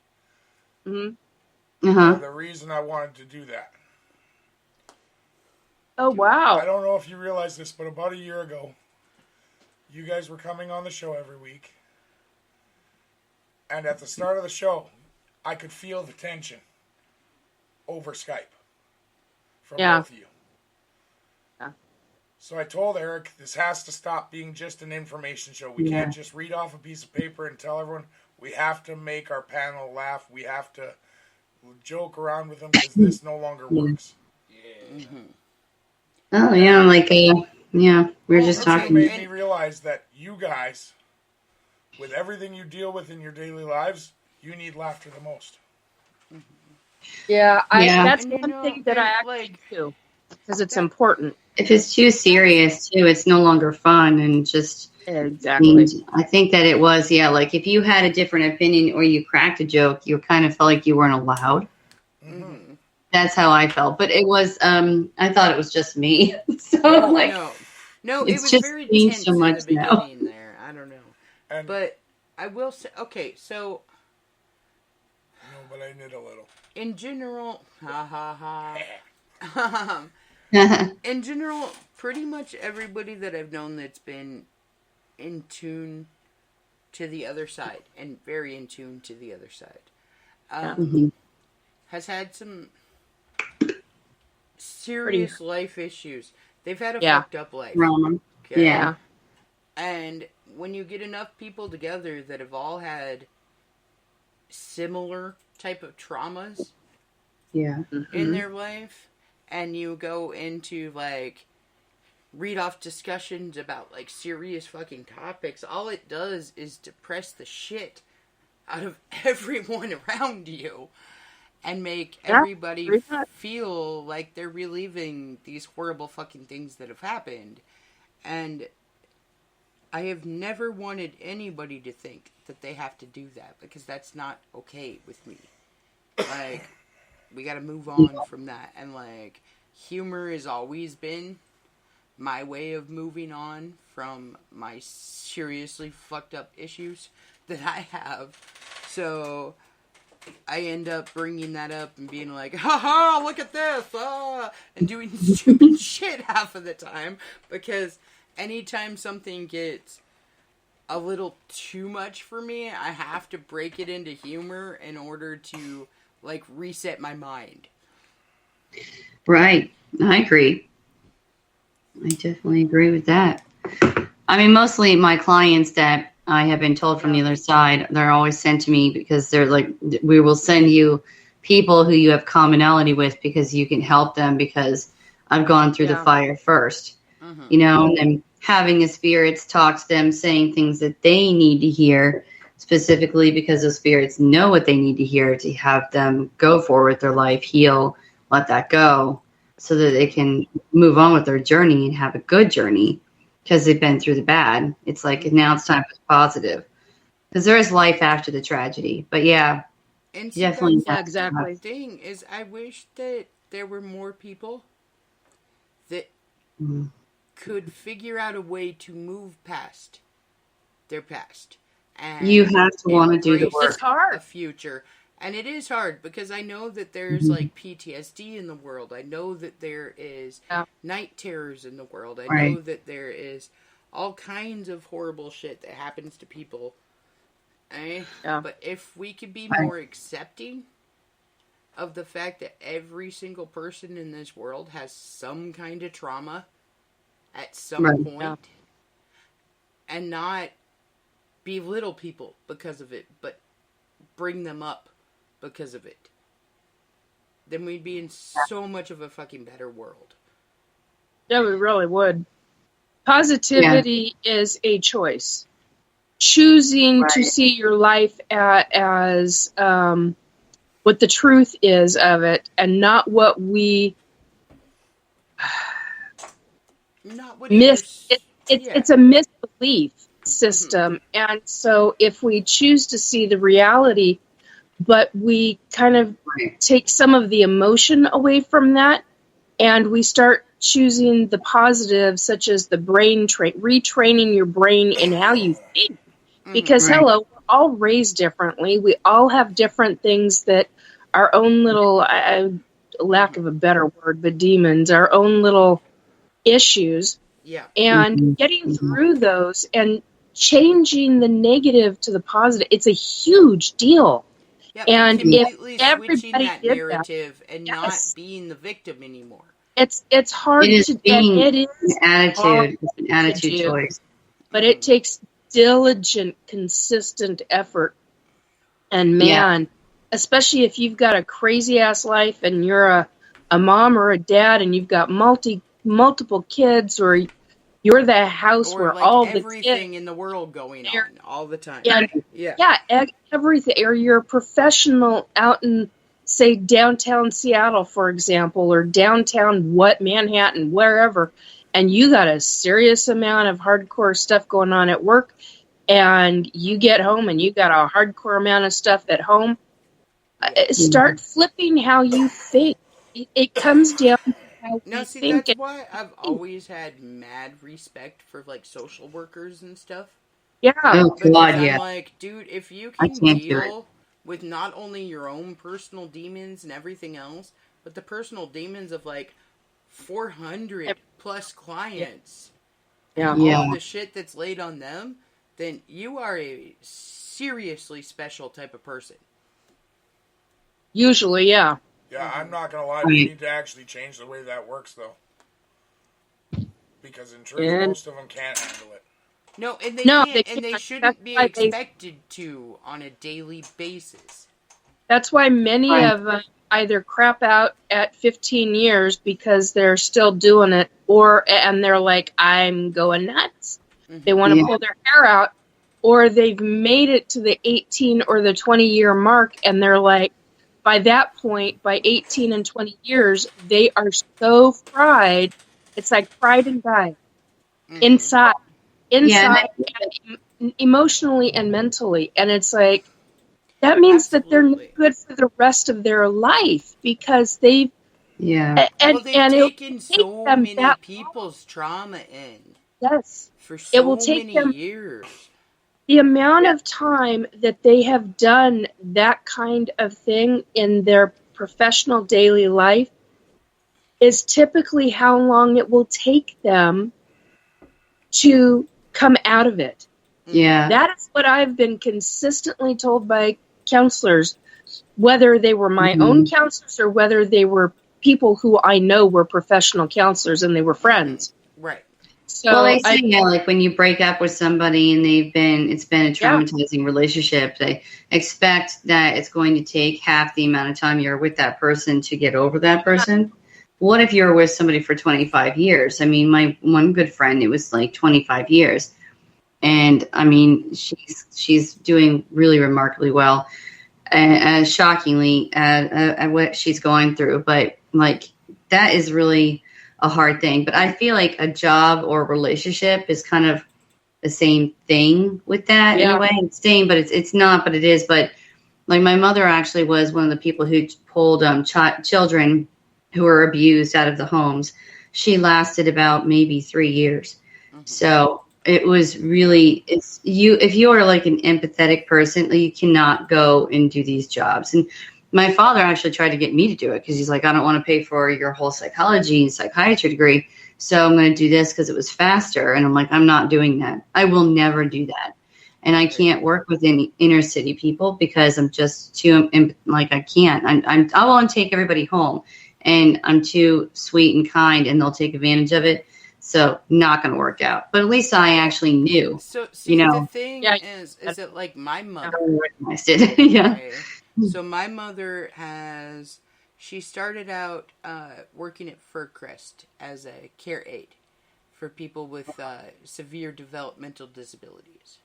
Mm-hmm. are the reason I wanted to do that. Oh, wow. I don't know if you realize this, but about a year ago, you guys were coming on the show every week. And at the start of the show, I could feel the tension over Skype from both of you. Yeah. So I told Eric, this has to stop being just an information show. We can't just read off a piece of paper and tell everyone. We have to make our panel laugh. We have to joke around with them because this no longer works. Yeah. Mm-hmm. Oh, yeah, like, we were just It talking. made me realize that you guys, with everything you deal with in your daily lives, you need laughter the most. Yeah, that's And one thing that I actually do, because it's important. If it's too serious, too, it's no longer fun and just... Exactly. I think that it was, like if you had a different opinion or you cracked a joke, you kind of felt like you weren't allowed. Mm-hmm. That's how I felt. But it was, I thought it was just me. So no, it it's was just very changed tense so much in the now. beginning there. I don't know. And, But I will say, okay, so no, but I knit a little. in general, in general, pretty much everybody that I've known that's been in tune to the other side and very in tune to the other side has had some serious life issues. They've had a fucked up life. Drama. Okay? Yeah. And when you get enough people together that have all had similar type of traumas in their life, and you go into like read off discussions about like serious fucking topics, all it does is depress the shit out of everyone around you and make everybody feel like they're reliving these horrible fucking things that have happened. And I have never wanted anybody to think that they have to do that, because that's not okay with me. Like, we gotta move on from that. And like, humor has always been my way of moving on from my seriously fucked up issues that I have. So I end up bringing that up and being like, haha, look at this, and doing stupid shit half of the time, because anytime something gets a little too much for me, I have to break it into humor in order to like reset my mind. Right. I agree. I definitely agree with that. I mean, mostly my clients that I have been told from the other side, they're always sent to me because they're like, we will send you people who you have commonality with because you can help them, because I've gone through the fire first, and having the spirits talk to them, saying things that they need to hear, specifically because those spirits know what they need to hear to have them go forward with their life, heal, let that go, so that they can move on with their journey and have a good journey, because they've been through the bad. It's like, now it's time for the positive, because there is life after the tragedy. But yeah, and definitely. Exactly. The thing is, I wish that there were more people that could figure out a way to move past their past. And You have to want to do the work. embrace It's hard. a future. And it is hard, because I know that there's like PTSD in the world. I know that there is night terrors in the world. I know that there is all kinds of horrible shit that happens to people. But if we could be more accepting of the fact that every single person in this world has some kind of trauma at some point, and not belittle people because of it, but bring them up because of it, then we'd be in so much of a fucking better world. No, we really would. Positivity is a choice. Choosing to see your life as what the truth is of it, and not what we miss. It's a misbelief system, and so if we choose to see the reality, but we kind of take some of the emotion away from that, and we start choosing the positive, such as the brain retraining your brain in how you think. Because, hello, we're all raised differently. We all have different things that our own little, lack of a better word, but demons, our own little issues. Yeah. And getting through those and changing the negative to the positive, it's a huge deal. Yeah, and completely if switching everybody that did narrative and Yes. not being the victim anymore. It's hard It is to being it is an attitude. hard It's an to attitude do, choice. but it takes diligent, consistent effort. And man, especially if you've got a crazy ass life and you're a mom or a dad and you've got multiple kids, or you're the house Or where like all the everything kids in the world going on all the time. everything, or you're a professional out in, say, downtown Seattle, for example, or downtown Manhattan, wherever, and you got a serious amount of hardcore stuff going on at work, and you get home and you got a hardcore amount of stuff at home. Start flipping how you think. It comes down to how Now, we see, think. that's why I've always had mad respect for like social workers and stuff. Yeah. Oh Because God, I'm yeah. like, dude, if you I can can't do it. deal with not only your own personal demons and everything else, but the personal demons of like 400 plus clients, Yeah. and all of the shit that's laid on them, then you are a seriously special type of person. Usually, yeah. Yeah, I'm not gonna lie. We need to actually change the way that works, though, because in truth, most of them can't handle it. No, and they No, can't, they and they can't. shouldn't That's be why expected to on a daily basis. That's why many of them either crap out at 15 years because they're still doing it, and they're like, I'm going nuts. They want to pull their hair out, or they've made it to the 18 or the 20-year mark, and they're like, by that point, by 18 and 20 years, they are so fried. It's like fried and died inside, and emotionally and mentally. And it's like, that means that they're not good for the rest of their life, because they've they've taken so many people's trauma in. Yes, for so it will take many them years. The amount of time that they have done that kind of thing in their professional daily life is typically how long it will take them to come out of it. Yeah. That is what I've been consistently told by counselors, whether they were my own counselors or whether they were people who I know were professional counselors and they were friends. Right. So well, they say, like when you break up with somebody and it's been a traumatizing relationship, they expect that it's going to take half the amount of time you're with that person to get over that person. What if you're with somebody for 25 years? I mean, my one good friend, it was like 25 years. And I mean, she's doing really remarkably well, and shockingly at what she's going through. But like, that is really a hard thing. But I feel like a job or relationship is kind of the same thing with that in a way. It's same, but it's not, but it is. But like, my mother actually was one of the people who pulled children who were abused out of the homes. She lasted about maybe 3 years. So it was really, if you are like an empathetic person, you cannot go and do these jobs. And my father actually tried to get me to do it because he's like, I don't want to pay for your whole psychology and psychiatry degree, so I'm going to do this because it was faster. And I'm like, I'm not doing that. I will never do that. And I can't work with any inner city people because I'm just too, like, I can't. I want to take everybody home, and I'm too sweet and kind, and they'll take advantage of it. So not going to work out. But at least I actually knew. So see, the thing is that like my mother, I recognized it. Yeah. Okay, so my mother she started out working at Furcrest as a care aide for people with severe developmental disabilities.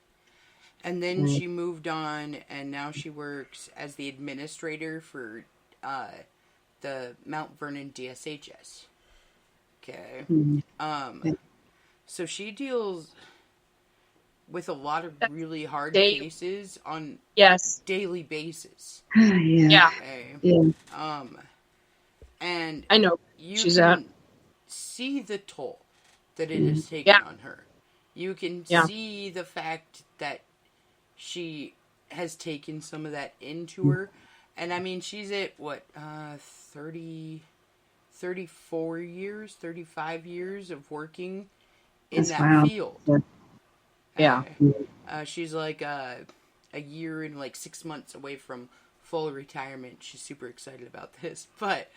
And then she moved on, and now she works as the administrator for the Mount Vernon DSHS. Okay. So she deals with a lot of really hard cases on daily basis. Yeah. Okay. Yeah. And I know you she's can see the toll that it has taken Yeah. on her. You can see the fact that she has taken some of that into her. And I mean, she's at what, 34 years, 35 years of working in That's that wow. field. Yeah. She's like a year and like 6 months away from full retirement. She's super excited about this, but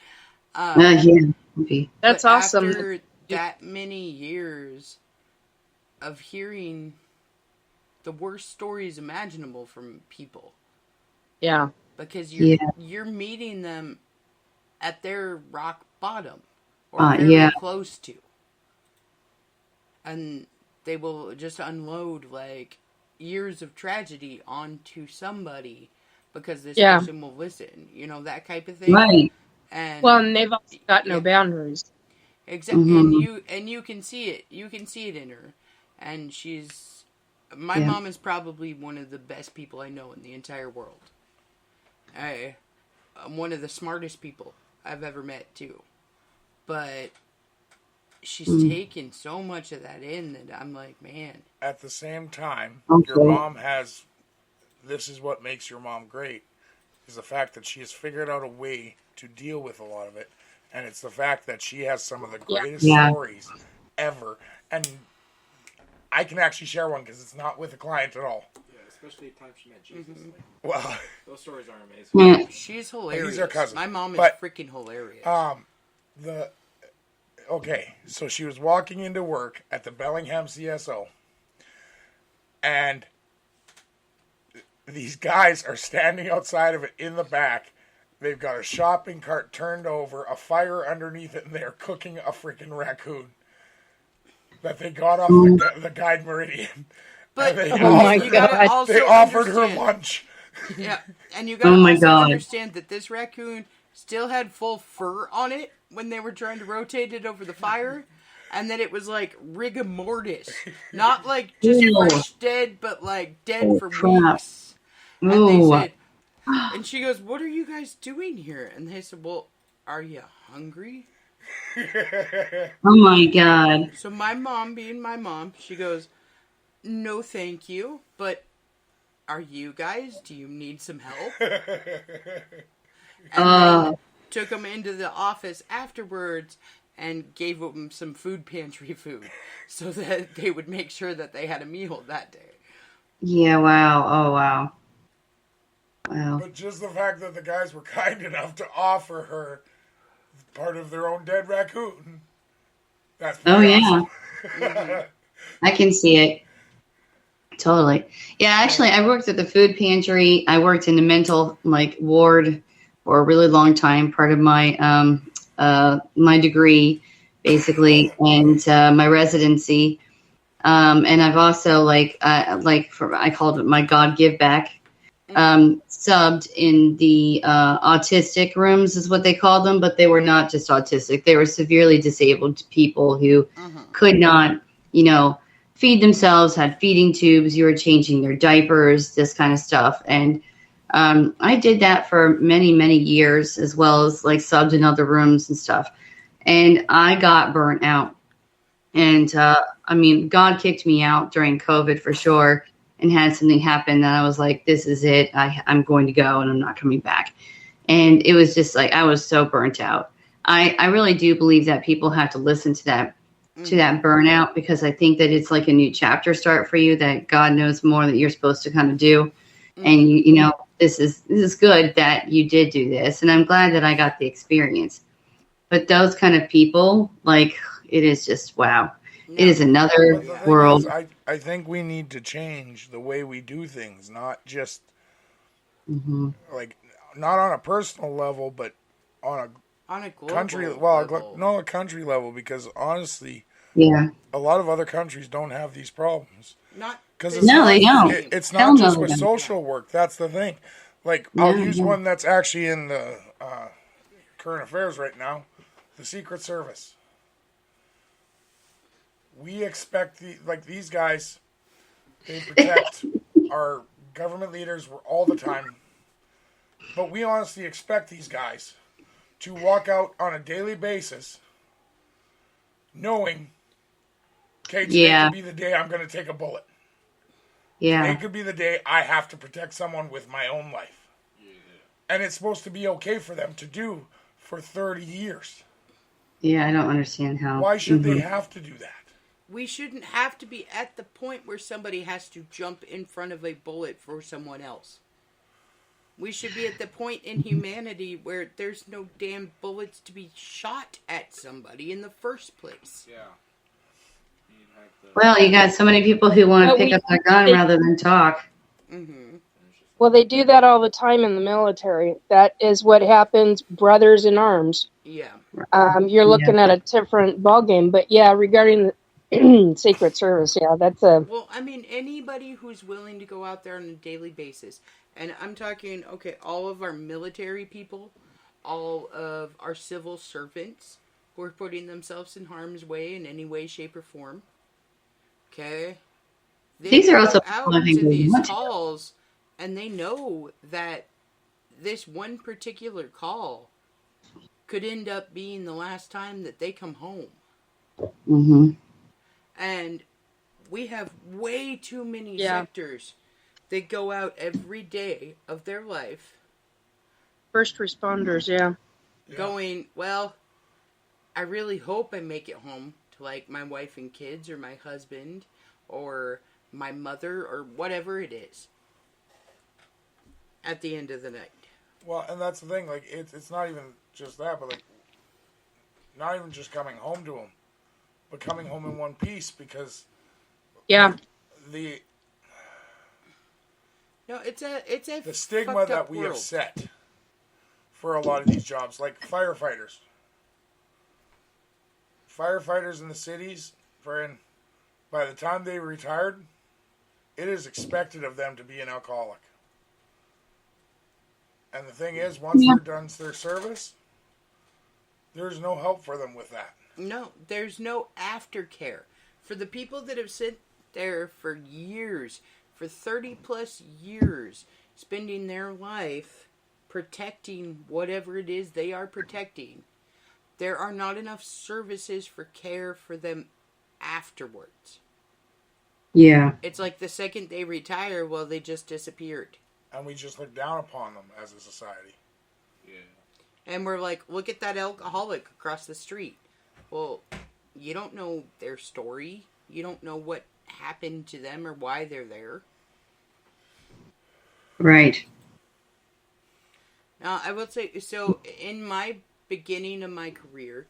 Okay. That's but awesome. After that many years of hearing the worst stories imaginable from people, Yeah. because you're meeting them at their rock bottom or very close to, and they will just unload like years of tragedy onto somebody because this person will listen, you know, that type of thing. Right. And Well, and they've also got no boundaries. exactly, Mhm. and you can see it. You can see it in her, and she's. My mom is probably one of the best people I know in the entire world. I'm one of the smartest people I've ever met too, but she's taken so much of that in that I'm like, man. At the same time, Okay. your mom has. This is what makes your mom great, is the fact that she has figured out a way to deal with a lot of it, and it's the fact that she has some of the greatest stories ever, and I can actually share one because it's not with a client at all. Yeah, especially the time she met Jesus. Like, Well, those stories are amazing. She's hilarious. He's our cousin. My mom is But, freaking hilarious. Okay, so she was walking into work at the Bellingham CSO, and these guys are standing outside of it in the back. They've got a shopping cart turned over, a fire underneath it, and they're cooking a freaking raccoon that they got off the Guide Meridian. But They you gotta also they offered her understand- lunch. Yeah, and you gotta also God. understand that this raccoon still had full fur on it when they were trying to rotate it over the fire, and that it was like rigor mortis, not like just Ew. fresh dead, but like dead for crap. weeks. And they Ooh. said, and she goes, "What are you guys doing here?" And they said, "Well, are you hungry?" Oh my God. So my mom, being my mom, she goes, "No, thank you, but are you guys? Do you need some help?" And then took them into the office afterwards and gave them some food pantry food so that they would make sure that they had a meal that day. Yeah. Wow. Oh wow. Wow. But just the fact that the guys were kind enough to offer her part of their own dead raccoon. That's pretty awesome. I can see it. Totally. Yeah, actually, I worked at the food pantry. I worked in the mental ward for a really long time. Part of my my degree, basically, and my residency. And I've also I called it my God Give Back. Subbed in the autistic rooms is what they called them, but they were not just autistic. They were severely disabled people who could not, feed themselves, had feeding tubes. You were changing their diapers, this kind of stuff. And I did that for many, many years, as well as subbed in other rooms and stuff. And I got burnt out. And God kicked me out during COVID for sure, and had something happen that I was like, this is it. I'm going to go and I'm not coming back. And it was just I was so burnt out. I really do believe that people have to listen to that burnout, because I think that it's like a new chapter start for you, that God knows more that you're supposed to kind of do. And you this is good that you did do this. And I'm glad that I got the experience. But those kind of people, it is just, wow. It is another world. I think we need to change the way we do things, not just not on a personal level, but on On a a global country, level. no, a country level, because honestly, Yeah. a lot of other countries don't have these problems. Not Because the it's No, not, they don't. it's Hell not no, just they with don't. social work. That's the thing. Like, I'll No, use no. one that's actually in the current affairs right now: the Secret Service. We expect these guys. They protect our government leaders all the time, but we honestly expect these guys to walk out on a daily basis, knowing, okay, today Yeah. could be the day I'm going to take a bullet. Yeah. Today could be the day I have to protect someone with my own life. And it's supposed to be okay for them to do for 30 years. Yeah, I don't understand how. Why should they have to do that? We shouldn't have to be at the point where somebody has to jump in front of a bullet for someone else. We should be at the point in humanity where there's no damn bullets to be shot at somebody in the first place. Yeah. Well, you got so many people who want to pick up their gun rather than talk. Mm-hmm. Well, they do that all the time in the military. That is what happens, brothers in arms. Yeah. You're looking at a different ballgame. But yeah, regarding the Secret Service, yeah, that's a... Well, I mean, anybody who's willing to go out there on a daily basis, and I'm talking, okay, all of our military people, all of our civil servants who are putting themselves in harm's way in any way, shape, or form. Okay? These are also out people I think to they these want to. calls, and they know that this one particular call could end up being the last time that they come home. Mm-hmm. And we have way too many Yeah. sectors that go out every day of their life First responders, yeah. going, well, I really hope I make it home to, like, my wife and kids or my husband or my mother or whatever it is at the end of the night. Well, and that's the thing. Like, it's not even just that, but, like, not even just coming home to them, but coming home in one piece, because Yeah. the No, it's a the stigma fucked that up we world. have set for a lot of these jobs, like firefighters. Firefighters in the cities, by the time they retired, it is expected of them to be an alcoholic. And the thing is, once they're done their service, there's no help for them with that. No, there's no aftercare. For the people that have sit there for years, for 30 plus years, spending their life protecting whatever it is they are protecting, there are not enough services for care for them afterwards. Yeah. It's like the second they retire, well, they just disappeared. And we just look down upon them as a society. And we're like, look at that alcoholic across the street. Well, you don't know their story. You don't know what happened to them or why they're there. Right. Now, I will say, so in my beginning of my career,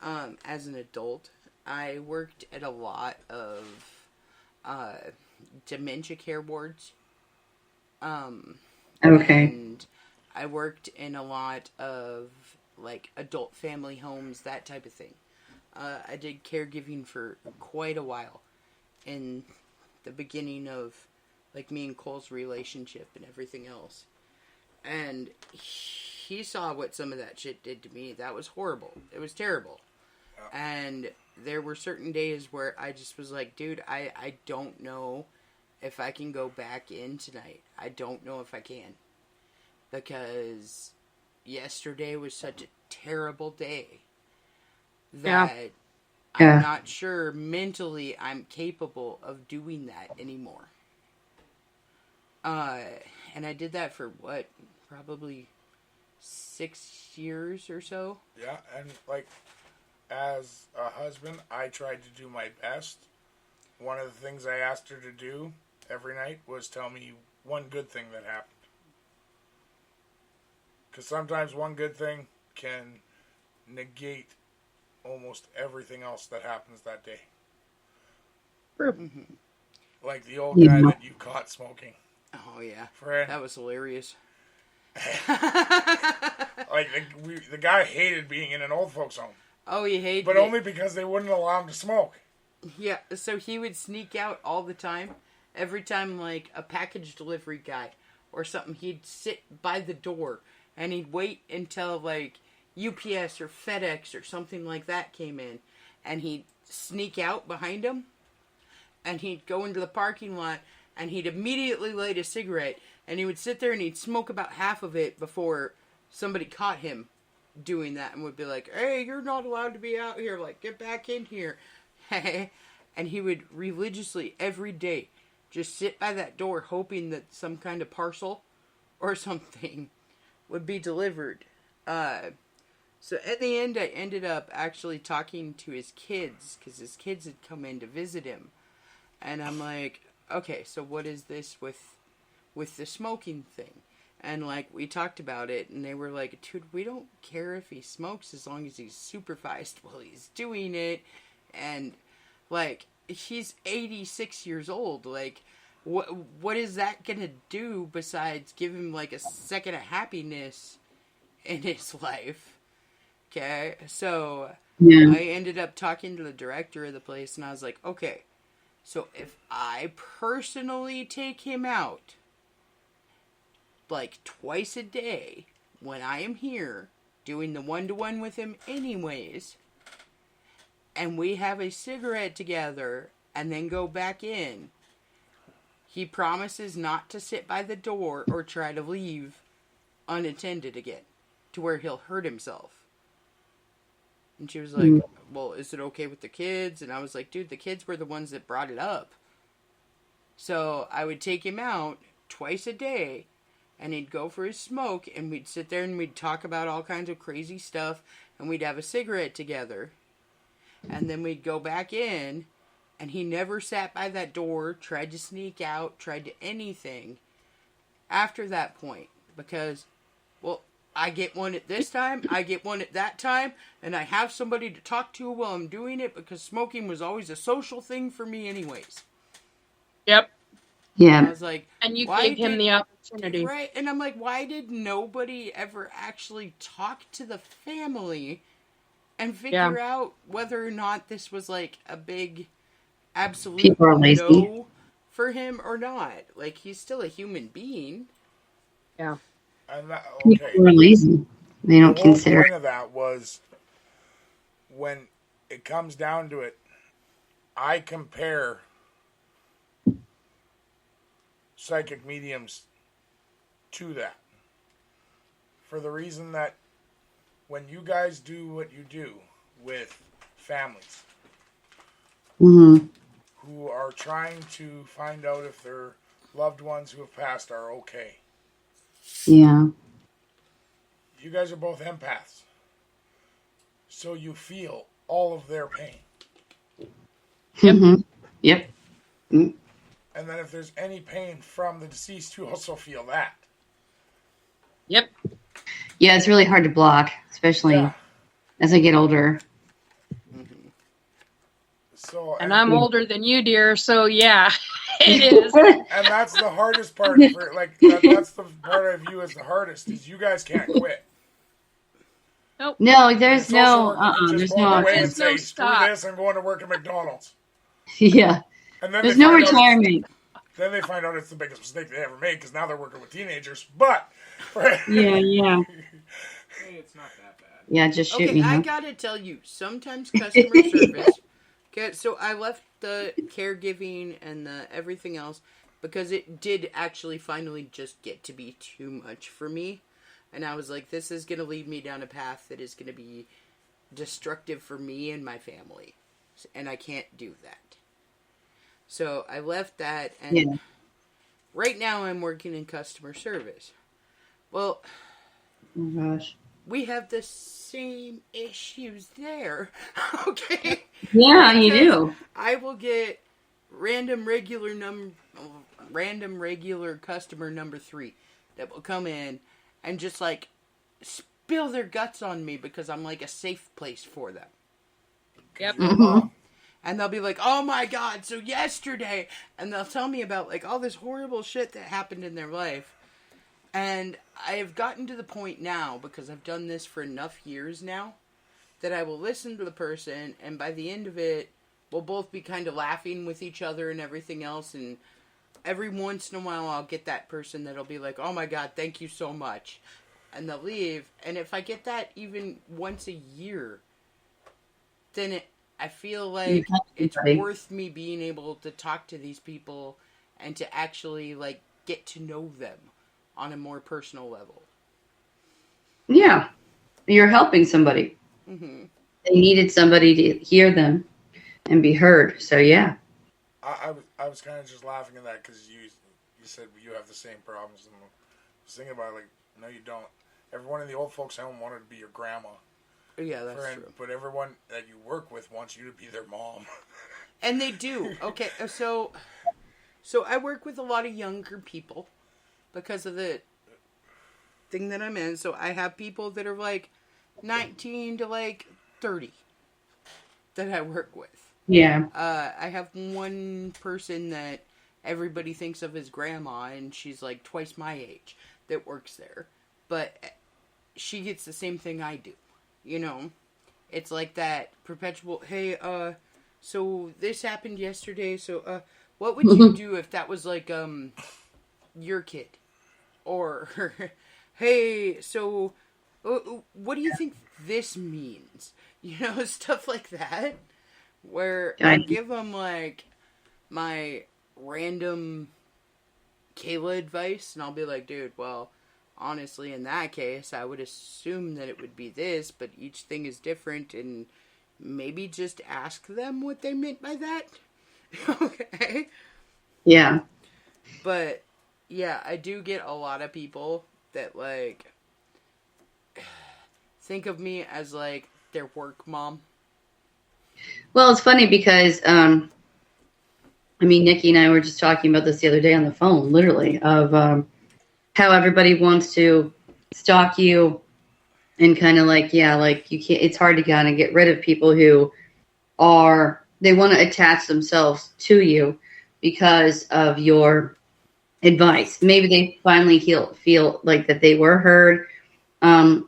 as an adult, I worked at a lot of dementia care wards. Okay. And I worked in a lot of, like, adult family homes, that type of thing. I did caregiving for quite a while in the beginning of, like, me and Cole's relationship and everything else. And he saw what some of that shit did to me. That was horrible. It was terrible. And there were certain days where I just was like, dude, I don't know if I can go back in tonight. I don't know if I can. Because yesterday was such a terrible day that I'm not sure mentally I'm capable of doing that anymore. And I did that for, what, probably 6 years or so? Yeah, and, like, as a husband, I tried to do my best. One of the things I asked her to do every night was tell me one good thing that happened. Because sometimes one good thing can negate almost everything else that happens that day. Mm-hmm. Like the old guy that you caught smoking. Oh, yeah. Friend. That was hilarious. Like, Like, the guy hated being in an old folks home. Oh, he hated But it. only because they wouldn't allow him to smoke. Yeah, so he would sneak out all the time. Every time, like, a package delivery guy or something, he'd sit by the door and he'd wait until, like, UPS or FedEx or something like that came in. And he'd sneak out behind him. And he'd go into the parking lot and he'd immediately light a cigarette. And he would sit there and he'd smoke about half of it before somebody caught him doing that and would be like, hey, you're not allowed to be out here. Like, get back in here. And he would religiously every day just sit by that door hoping that some kind of parcel or something would be delivered. So at the end, I ended up actually talking to his kids because his kids had come in to visit him. And I'm like, okay, so what is this with the smoking thing? And, like, we talked about it, and they were like, dude, we don't care if he smokes as long as he's supervised while he's doing it. And, like, he's 86 years old. Like, what is that gonna do besides give him, like, a second of happiness in his life? Okay, so Yeah. I ended up talking to the director of the place, and I was like, okay, so if I personally take him out, like, twice a day when I am here doing the one-to-one with him anyways, and we have a cigarette together and then go back in, he promises not to sit by the door or try to leave unattended again to where he'll hurt himself. And she was like, well, is it okay with the kids? And I was like, dude, the kids were the ones that brought it up. So I would take him out twice a day, and he'd go for his smoke, and we'd sit there and we'd talk about all kinds of crazy stuff, and we'd have a cigarette together. And then we'd go back in, and he never sat by that door, tried to sneak out, tried to anything after that point. Because, well, I get one at this time, I get one at that time, and I have somebody to talk to while I'm doing it, because smoking was always a social thing for me anyways. Yep. Yeah. I was like, And you why gave him did- the opportunity. Right, and I'm like, why did nobody ever actually talk to the family and figure out whether or not this was, like, a big absolute People are lazy. no for him or not? Like, he's still a human being. Yeah. And that, okay. People are lazy. They don't The whole consider. point of that was when it comes down to it, I compare psychic mediums to that. For the reason that when you guys do what you do with families Mm-hmm. who are trying to find out if their loved ones who have passed are okay, Yeah. you guys are both empaths. So you feel all of their pain. Mm-hmm. Yep. Mm. And then if there's any pain from the deceased, you also feel that. Yep. Yeah, it's really hard to block, especially Yeah. as I get older. So, And I'm older than you, dear, so yeah, it is. and that's the hardest part. For, like that's the part I view as the hardest is you guys can't quit. No, there's Social no. workers can There's just walk no. away and There's no say, "Screw stop. this! I'm going to work at McDonald's." Yeah. And then There's they no find out retirement. then they find out it's the biggest mistake they ever made because now they're working with teenagers. But Yeah. Hey, it's not that bad. Yeah, just shoot Okay, me. I Huh? gotta tell you, sometimes customer service. Okay, so I left the caregiving and the everything else because it did actually finally just get to be too much for me. And I was like, this is gonna lead me down a path that is gonna be destructive for me and my family. And I can't do that. So I left that, and Yeah. right now I'm working in customer service. Well, Oh gosh. we have the same issues there. Okay? Yeah, you Because do. I will get random regular customer number 3 that will come in and just like spill their guts on me because I'm like a safe place for them. Yep. Mhm. And they'll be like, oh my god, so yesterday, and they'll tell me about like all this horrible shit that happened in their life. And I have gotten to the point now, because I've done this for enough years now, that I will listen to the person, and by the end of it, we'll both be kind of laughing with each other and everything else, and every once in a while I'll get that person that'll be like, oh my god, thank you so much, and they'll leave. And if I get that even once a year, then I feel like it's worth me being able to talk to these people and to actually, like, get to know them on a more personal level. Yeah. You're helping somebody. Mm-hmm. They needed somebody to hear them and be heard. So, yeah. I was kind of just laughing at that because you said you have the same problems. And I was thinking about it, like, no, you don't. Everyone in the old folks' home wanted to be your grandma. Yeah, that's true. But everyone that you work with wants you to be their mom. And they do. Okay, so I work with a lot of younger people because of the thing that I'm in. So I have people that are like 19 to like 30 that I work with. Yeah. I have one person that everybody thinks of as grandma, and she's like twice my age, that works there. But she gets the same thing I do. You know, it's like that perpetual, hey, so this happened yesterday, so, what would you do if that was, like, your kid? Or, hey, so, what do you think this means? You know, stuff like that. Where I give them, like, my random Kayla advice, and I'll be like, dude, well, honestly, in that case, I would assume that it would be this, but each thing is different, and maybe just ask them what they meant by that. Okay? Yeah. But, yeah, I do get a lot of people that, like, think of me as, like, their work mom. Well, it's funny because, Nikki and I were just talking about this the other day on the phone, literally, of how everybody wants to stalk you and kind of like, yeah, like you can't, it's hard to kind of get rid of people who they want to attach themselves to you because of your advice. Maybe they finally feel like that they were heard,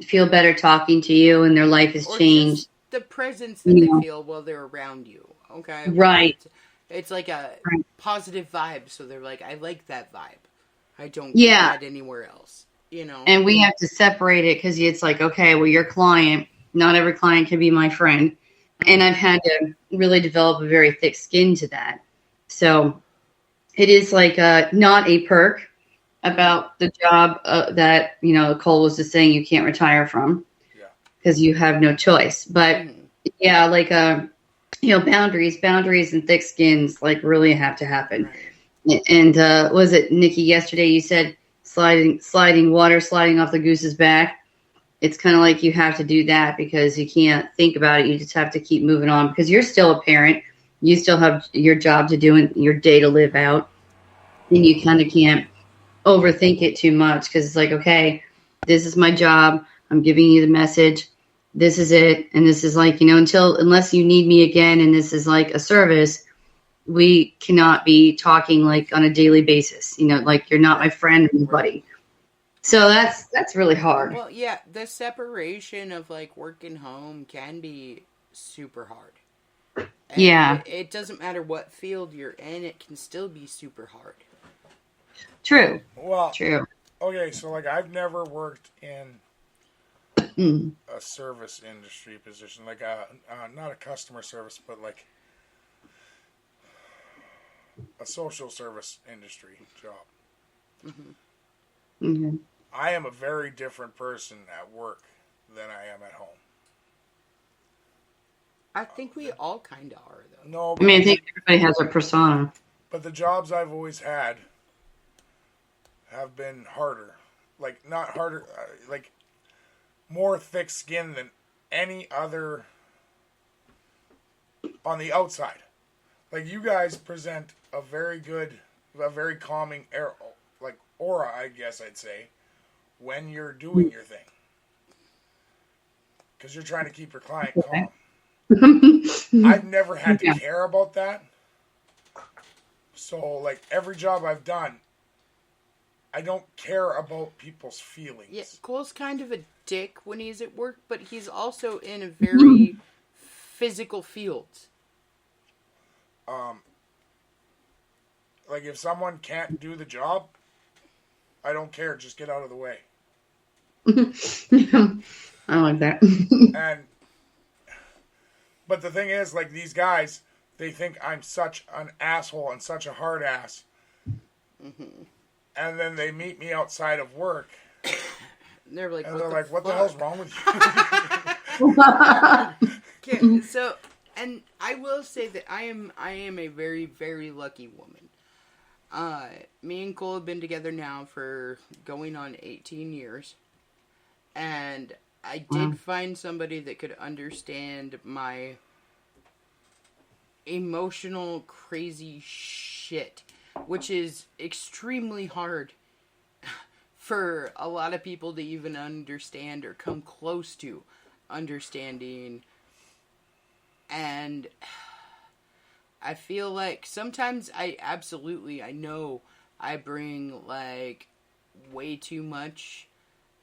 feel better talking to you, and their life has changed. Just the presence that they feel while they're around you. Okay. Right. It's like a positive vibe. So they're like, I like that vibe. I don't get that anywhere else. You know? And we have to separate it because it's like, okay, well, your client, not every client can be my friend. And I've had to really develop a very thick skin to that. So it is like not a perk about the job that, Cole was just saying you can't retire from because you have no choice. But yeah, like, boundaries and thick skins like really have to happen. Right. And was it Nikki yesterday? You said sliding water sliding off the goose's back. It's kind of like you have to do that because you can't think about it. You just have to keep moving on because you're still a parent. You still have your job to do and your day to live out. And you kind of can't overthink it too much because it's like, okay, this is my job. I'm giving you the message. This is it. And this is like, unless you need me again and this is like a service, we cannot be talking like on a daily basis. Like you're not my friend or buddy. So that's really hard. Well, yeah, the separation of like work and home can be super hard. And yeah. It doesn't matter what field you're in, it can still be super hard. True. Well, true. Okay, so like I've never worked in a service industry position, like not a customer service, but like a social service industry job. Mm-hmm. I am a very different person at work than I am at home. I think we all kind of are, though. No, I think everybody has a persona. But the jobs I've always had have been harder. Like, not harder, like, more thick skin than any other on the outside. Like, you guys present a very calming aura, I guess I'd say, when you're doing your thing. Because you're trying to keep your client calm. I've never had to care about that. So, like, every job I've done, I don't care about people's feelings. Yeah, Cole's kind of a dick when he's at work, but he's also in a very physical field. Like, if someone can't do the job, I don't care. Just get out of the way. I like that. But the thing is, like, these guys, they think I'm such an asshole and such a hard ass. Mm-hmm. And then they meet me outside of work. They're like, what the hell's wrong with you? Okay, so, and I will say that I am a very, very lucky woman. Me and Cole have been together now for going on 18 years. And I did find somebody that could understand my emotional, crazy shit, which is extremely hard for a lot of people to even understand or come close to understanding. And I feel like sometimes I know I bring like way too much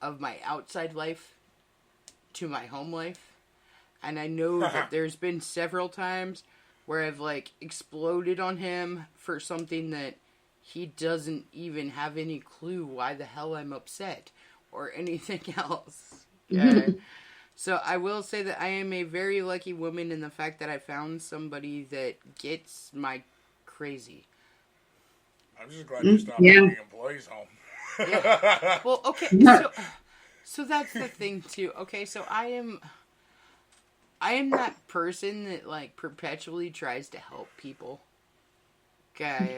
of my outside life to my home life. And I know that there's been several times where I've like exploded on him for something that he doesn't even have any clue why the hell I'm upset or anything else. Okay? So I will say that I am a very lucky woman in the fact that I found somebody that gets my crazy. I'm just glad you stopped bringing employees home. Yeah. Well, okay, so that's the thing too. Okay, so I am that person that like perpetually tries to help people. Okay.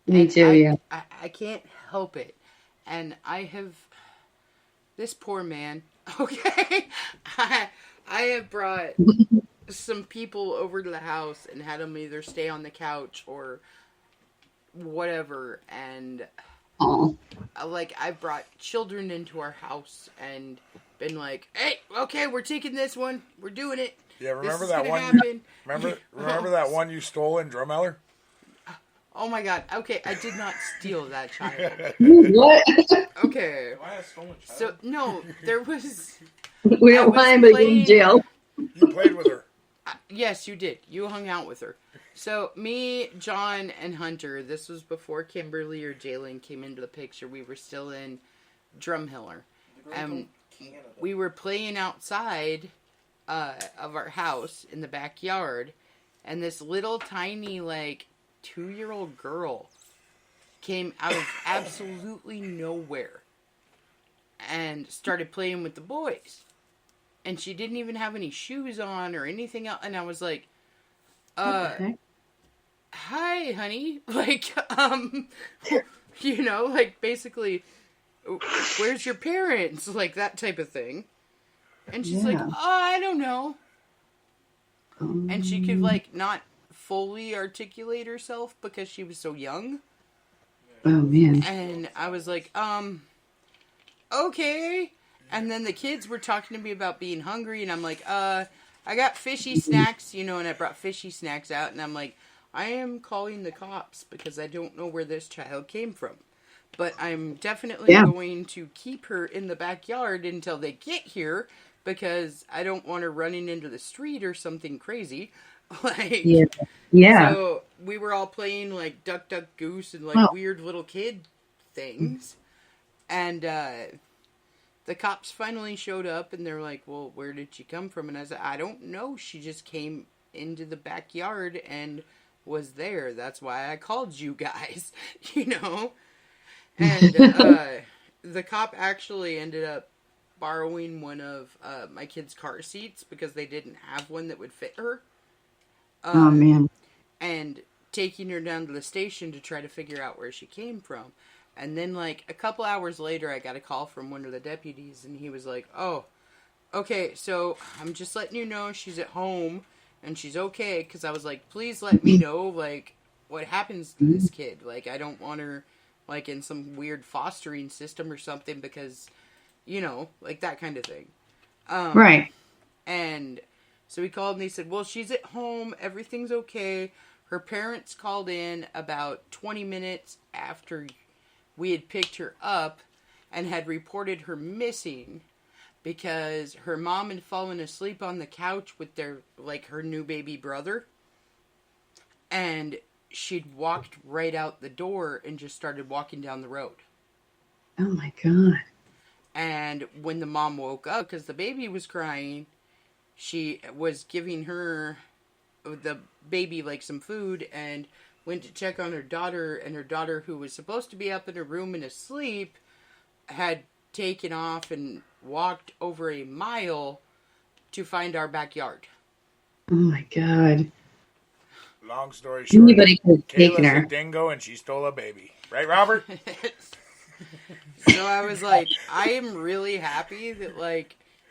Me too, I can't help it. And I have this poor man, okay? I have brought some people over to the house and had them either stay on the couch or whatever, and like I've brought children into our house and been like, "Hey, okay, we're taking this one. We're doing it." Yeah, remember this that one? happen. Remember that one you stole in Drumheller? Oh my god. Okay, I did not steal that child. What? Okay. Why a stolen child? So no, there was. We don't want him to get in jail. You played with her. Yes, you did. You hung out with her. So me, John, and Hunter. This was before Kimberly or Jalen came into the picture. We were still in Drumheller, and we were playing outside of our house in the backyard, and this little tiny like 2-year-old girl came out of absolutely nowhere and started playing with the boys. And she didn't even have any shoes on or anything else. And I was like, hi, honey. Like, you know, like basically, where's your parents? Like that type of thing. And she's like, oh, I don't know. And she could like not fully articulate herself because she was so young. Oh, man. And I was like, okay. And then the kids were talking to me about being hungry, and I'm like, I got fishy snacks, you know, and I brought fishy snacks out, and I'm like, I am calling the cops because I don't know where this child came from. But I'm definitely going to keep her in the backyard until they get here because I don't want her running into the street or something crazy. Like, So we were all playing like Duck, Duck, Goose and like weird little kid things. And the cops finally showed up and they're like, well, where did she come from? And I said, I don't know. She just came into the backyard and was there. That's why I called you guys, you know? And the cop actually ended up borrowing one of my kids' car seats because they didn't have one that would fit her. Oh, man. And taking her down to the station to try to figure out where she came from. And then, like, a couple hours later, I got a call from one of the deputies, and he was like, oh, okay, so I'm just letting you know she's at home, and she's okay, because I was like, please let me know, like, what happens to this kid. Like, I don't want her, like, in some weird fostering system or something, because, you know, like, that kind of thing. Right. And so he called, and he said, well, she's at home, everything's okay. Her parents called in about 20 minutes after we had picked her up and had reported her missing because her mom had fallen asleep on the couch with her new baby brother. And she'd walked right out the door and just started walking down the road. Oh my God. And when the mom woke up, because the baby was crying, she was giving the baby some food and went to check on her daughter. And her daughter, who was supposed to be up in her room and asleep, had taken off and walked over a mile to find our backyard. Oh my God. Long story short, Anybody could have taken Kayla's her. a dingo and she stole a baby. Right, Robert? So I was like, I am really happy that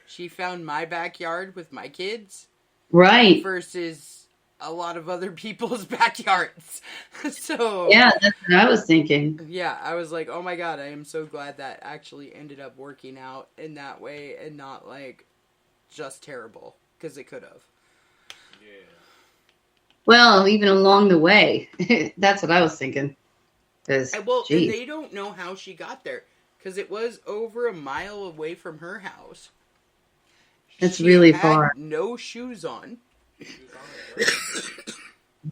she found my backyard with my kids. Right. Versus a lot of other people's backyards. So Yeah, that's what I was thinking. yeah, I was like, oh my God, I am so glad that actually ended up working out in that way and not just terrible, because it could have. Yeah. Well, even along the way, that's what I was thinking. Because, And they don't know how she got there, because it was over a mile away from her house. That's She really had far. no shoes on. She was on a break.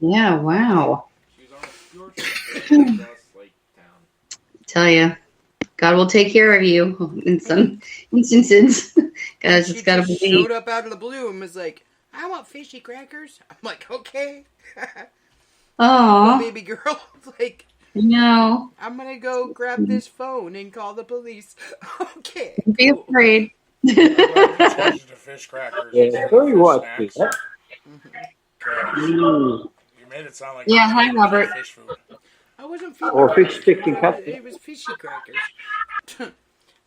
Yeah, wow. She was on a pure trip across Lake Town. Tell you, God will take care of you in some instances. Guys, She just gotta just believe. showed up out of the blue and was like, I want fishy crackers. I'm like, okay. Oh, Baby girl. no. I'm gonna go grab this phone and call the police. Okay. Don't be cool. afraid. I'm glad you changed to fish crackers. Yeah, instead of very fish was snacks. that. Okay. Mm. You made it sound like Yeah, you hi, ate Robert. fish food. I wasn't feeding Or her fish sticks and custard. It was fishy crackers.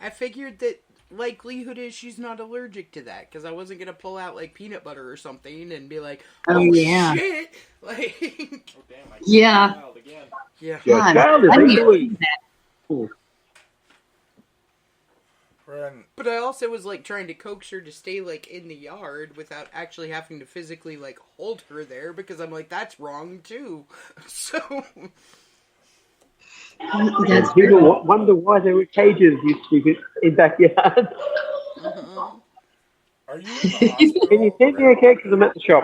I figured that likelihood is she's not allergic to that, because I wasn't gonna pull out peanut butter or something and be like, Oh, yeah. shit. Oh damn! I Yeah. child again. Yeah. Your God, child is I need to easily. do that. Friend, But I also was trying to coax her to stay in the yard without actually having to physically hold her there, because I'm like, that's wrong too. So That's People true. wonder why there were cages used to be in backyards. are you in the hospital? Can you send me a cake? Because I'm at the shop.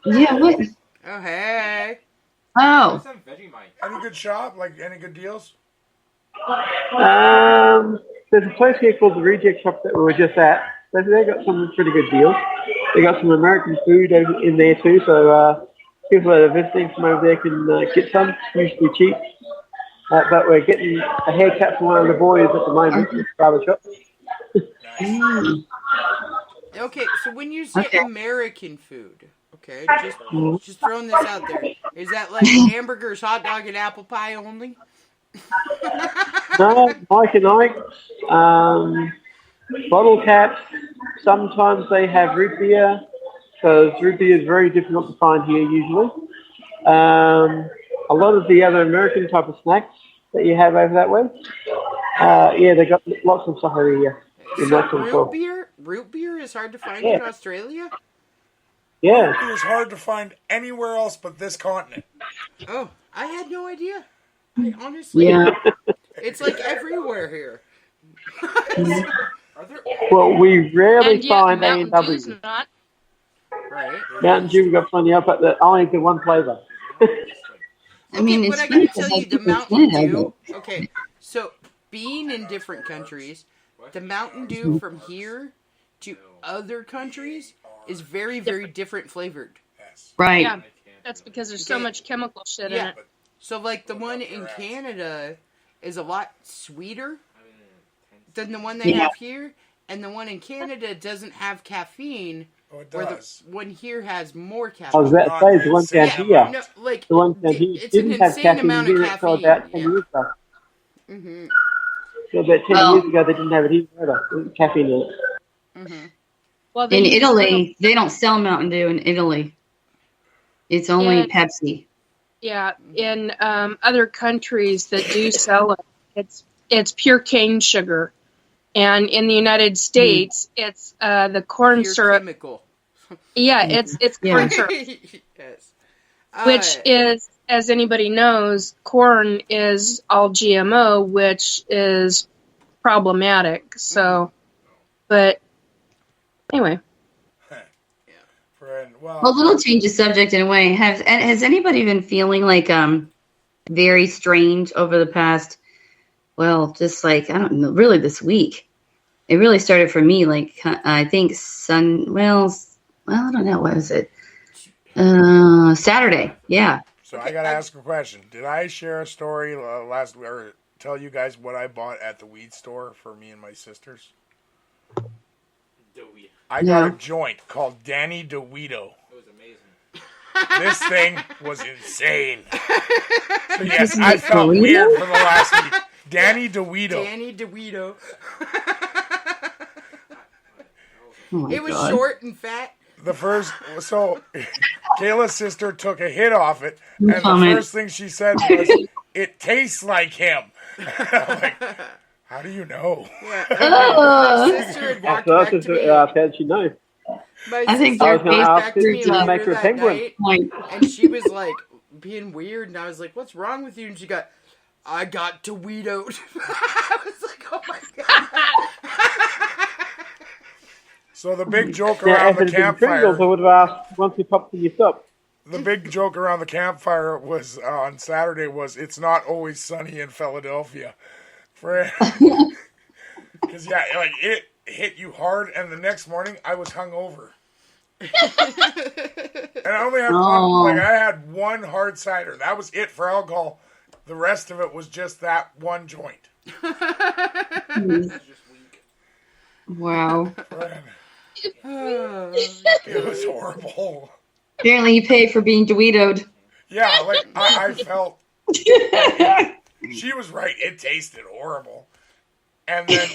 Yeah, what? oh hey. Oh, What's on Vegemite? Any good shop? Any good deals? There's a place here called the Reject Shop that we were just at. They got some pretty good deals. They got some American food over in there too, so people that are visiting from over there can get some. Usually cheap. But we're getting a haircut from one of the boys at the moment at the barber shop. Nice. Okay, so when you say Okay. American food, okay, just throwing this out there, is that hamburgers, hot dog, and apple pie only? No, Mike and Ike, bottle caps. Sometimes they have root beer, because root beer is very difficult to find here usually. A lot of the other American type of snacks that you have over that way. Yeah, they got lots of stuff over here. In So that sort of store. root beer is hard to find Yeah. in Australia? Yeah. It was hard to find anywhere else but this continent. Oh, I had no idea. I honestly, yeah. it's everywhere here. Are there? Well, we rarely And yet, find Mountain Dew's A&W. not. Right? Mountain Dew we got plenty of, but only the one flavour. I mean, but it's I gotta beautiful tell you, that the people Mountain can have Dew. it. Okay, so being in different countries, the Mountain Dew from here to other countries is very, very different flavored. Yes. Right. Yeah, that's because there's so Okay. much chemical shit in Yeah. it. So the one in Canada is a lot sweeter than the one they Yeah. have here, and the one in Canada doesn't have caffeine, Oh, it where does. the one here has more I caffeine. was about to say, the one down Yeah, here. No, The one down here it's an didn't have insane caffeine amount of in it until caffeine. about 10 Yeah. years ago. Mm-hmm. So about 10 Well- years ago, they didn't have it here either. With caffeine in it. Mm-hmm. Well, In use Italy, they don't sell Mountain Dew in Italy. It's only Yeah. Pepsi. yeah, in other countries that do sell it, it's pure cane sugar, and in the United States, it's the corn Pure syrup. chemical. Yeah, it's Yeah. corn syrup, Yes. which is as anybody knows, corn is all GMO, which is problematic. So, but anyway. Friend, Well, a little change of subject in a way. Has anybody been feeling like very strange over the past? Well, just like I don't know, really this week. It really started for me. Like I think well, I don't know. What was it? Saturday. Yeah. So I gotta ask a question. Did I share a story last week, or tell you guys what I bought at the weed store for me and my sisters? I got a joint called Danny DeWito. It was amazing. This thing was insane. So yes, I felt weird for the last week. Danny DeWito. Danny DeWito. Oh It was God. short and fat. So Kayla's sister took a hit off it, and the first thing she said was, "It tastes like him." I'm like, how do you know? Yeah. My sister had walked back to me. Said she knows. My I think sister they're walked back to me based on- later make her a that penguin. night, and she was like being weird, and I was like, "What's wrong with you?" And she got, "I got to weed out." I was like, "Oh my god." So the big joke Yeah, around if the it had been campfire. Pringles, I would have asked once you popped in your stop. The big joke around the campfire was on Saturday was it's not always sunny in Philadelphia, because like it hit you hard, and the next morning I was hungover, and I only had one. Like I had one hard cider. That was it for alcohol. The rest of it was just that one joint. Wow. It was horrible. Apparently, you paid for being DeWito'd. Yeah, like I felt. She was right. It tasted horrible, and then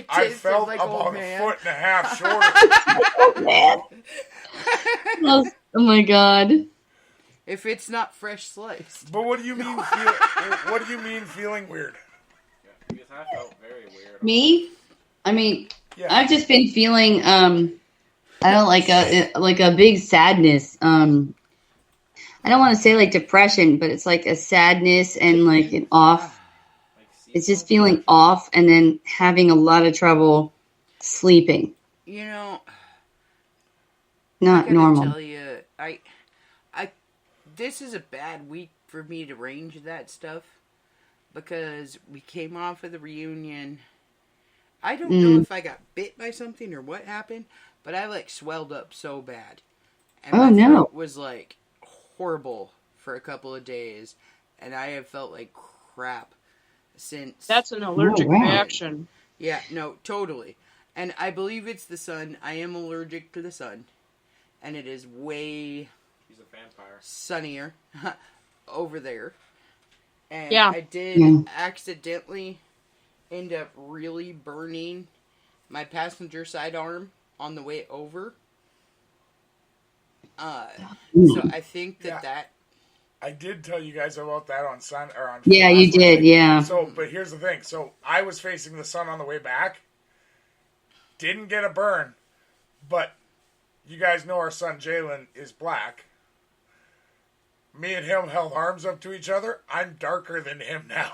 I felt like about old a man. foot and a half shorter. Oh my God. If it's not fresh sliced. But what do you mean? What do you mean feeling weird? Yeah, because I felt very weird. Me? I mean, Yeah. I've just been feeling I don't like a big sadness. I don't want to say like depression, but it's like a sadness and like an off. It's just feeling off and then having a lot of trouble sleeping. You know, Not I gotta normal. tell you, this is a bad week for me to range that stuff because we came off of the reunion. I don't know if I got bit by something or what happened, but I like swelled up so bad, and my throat was like horrible for a couple of days, and I have felt like crap since. That's an allergic reaction. Yeah, no, totally. And I believe it's the sun. I am allergic to the sun. And it is way He's a vampire. sunnier over there. And Yeah. I did accidentally end up really burning my passenger side arm on the way over. So I think that I did tell you guys about that on Sun or on. Yeah, you last did. Wednesday. Yeah. So, but here's the thing. So I was facing the sun on the way back. Didn't get a burn, but you guys know our son Jalen is black. Me and him held arms up to each other. I'm darker than him now,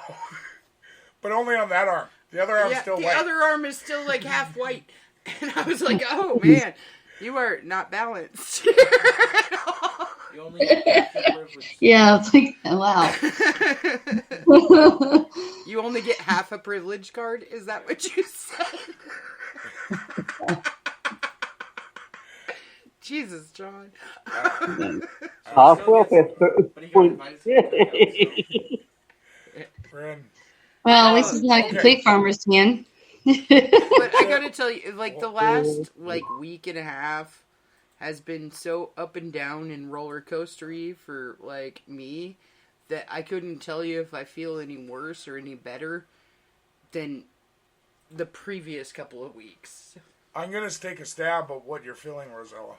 but only on that arm. The other arm's still the white. other arm is still like half white. And I was like, oh man, you are not balanced at all. You only get half your privilege. Yeah, it's like, wow. You only get half a privilege card? Is that what you said? Jesus, John. Half welfare. But he got invited to the Friend. Well, at least it's not a complete farmer's tan. But I gotta tell you, like, the last, like, week and a half has been so up and down and roller coastery for, like, me that I couldn't tell you if I feel any worse or any better than the previous couple of weeks. I'm gonna take a stab at what you're feeling, Rosella.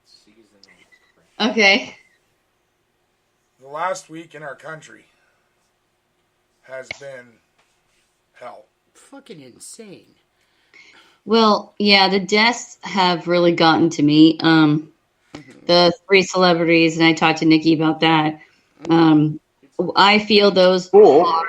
season of Okay. The last week in our country has been hell. Fucking insane. Well, yeah, the deaths have really gotten to me. The 3 celebrities, and I talked to Nikki about that. I feel those Cool. hard,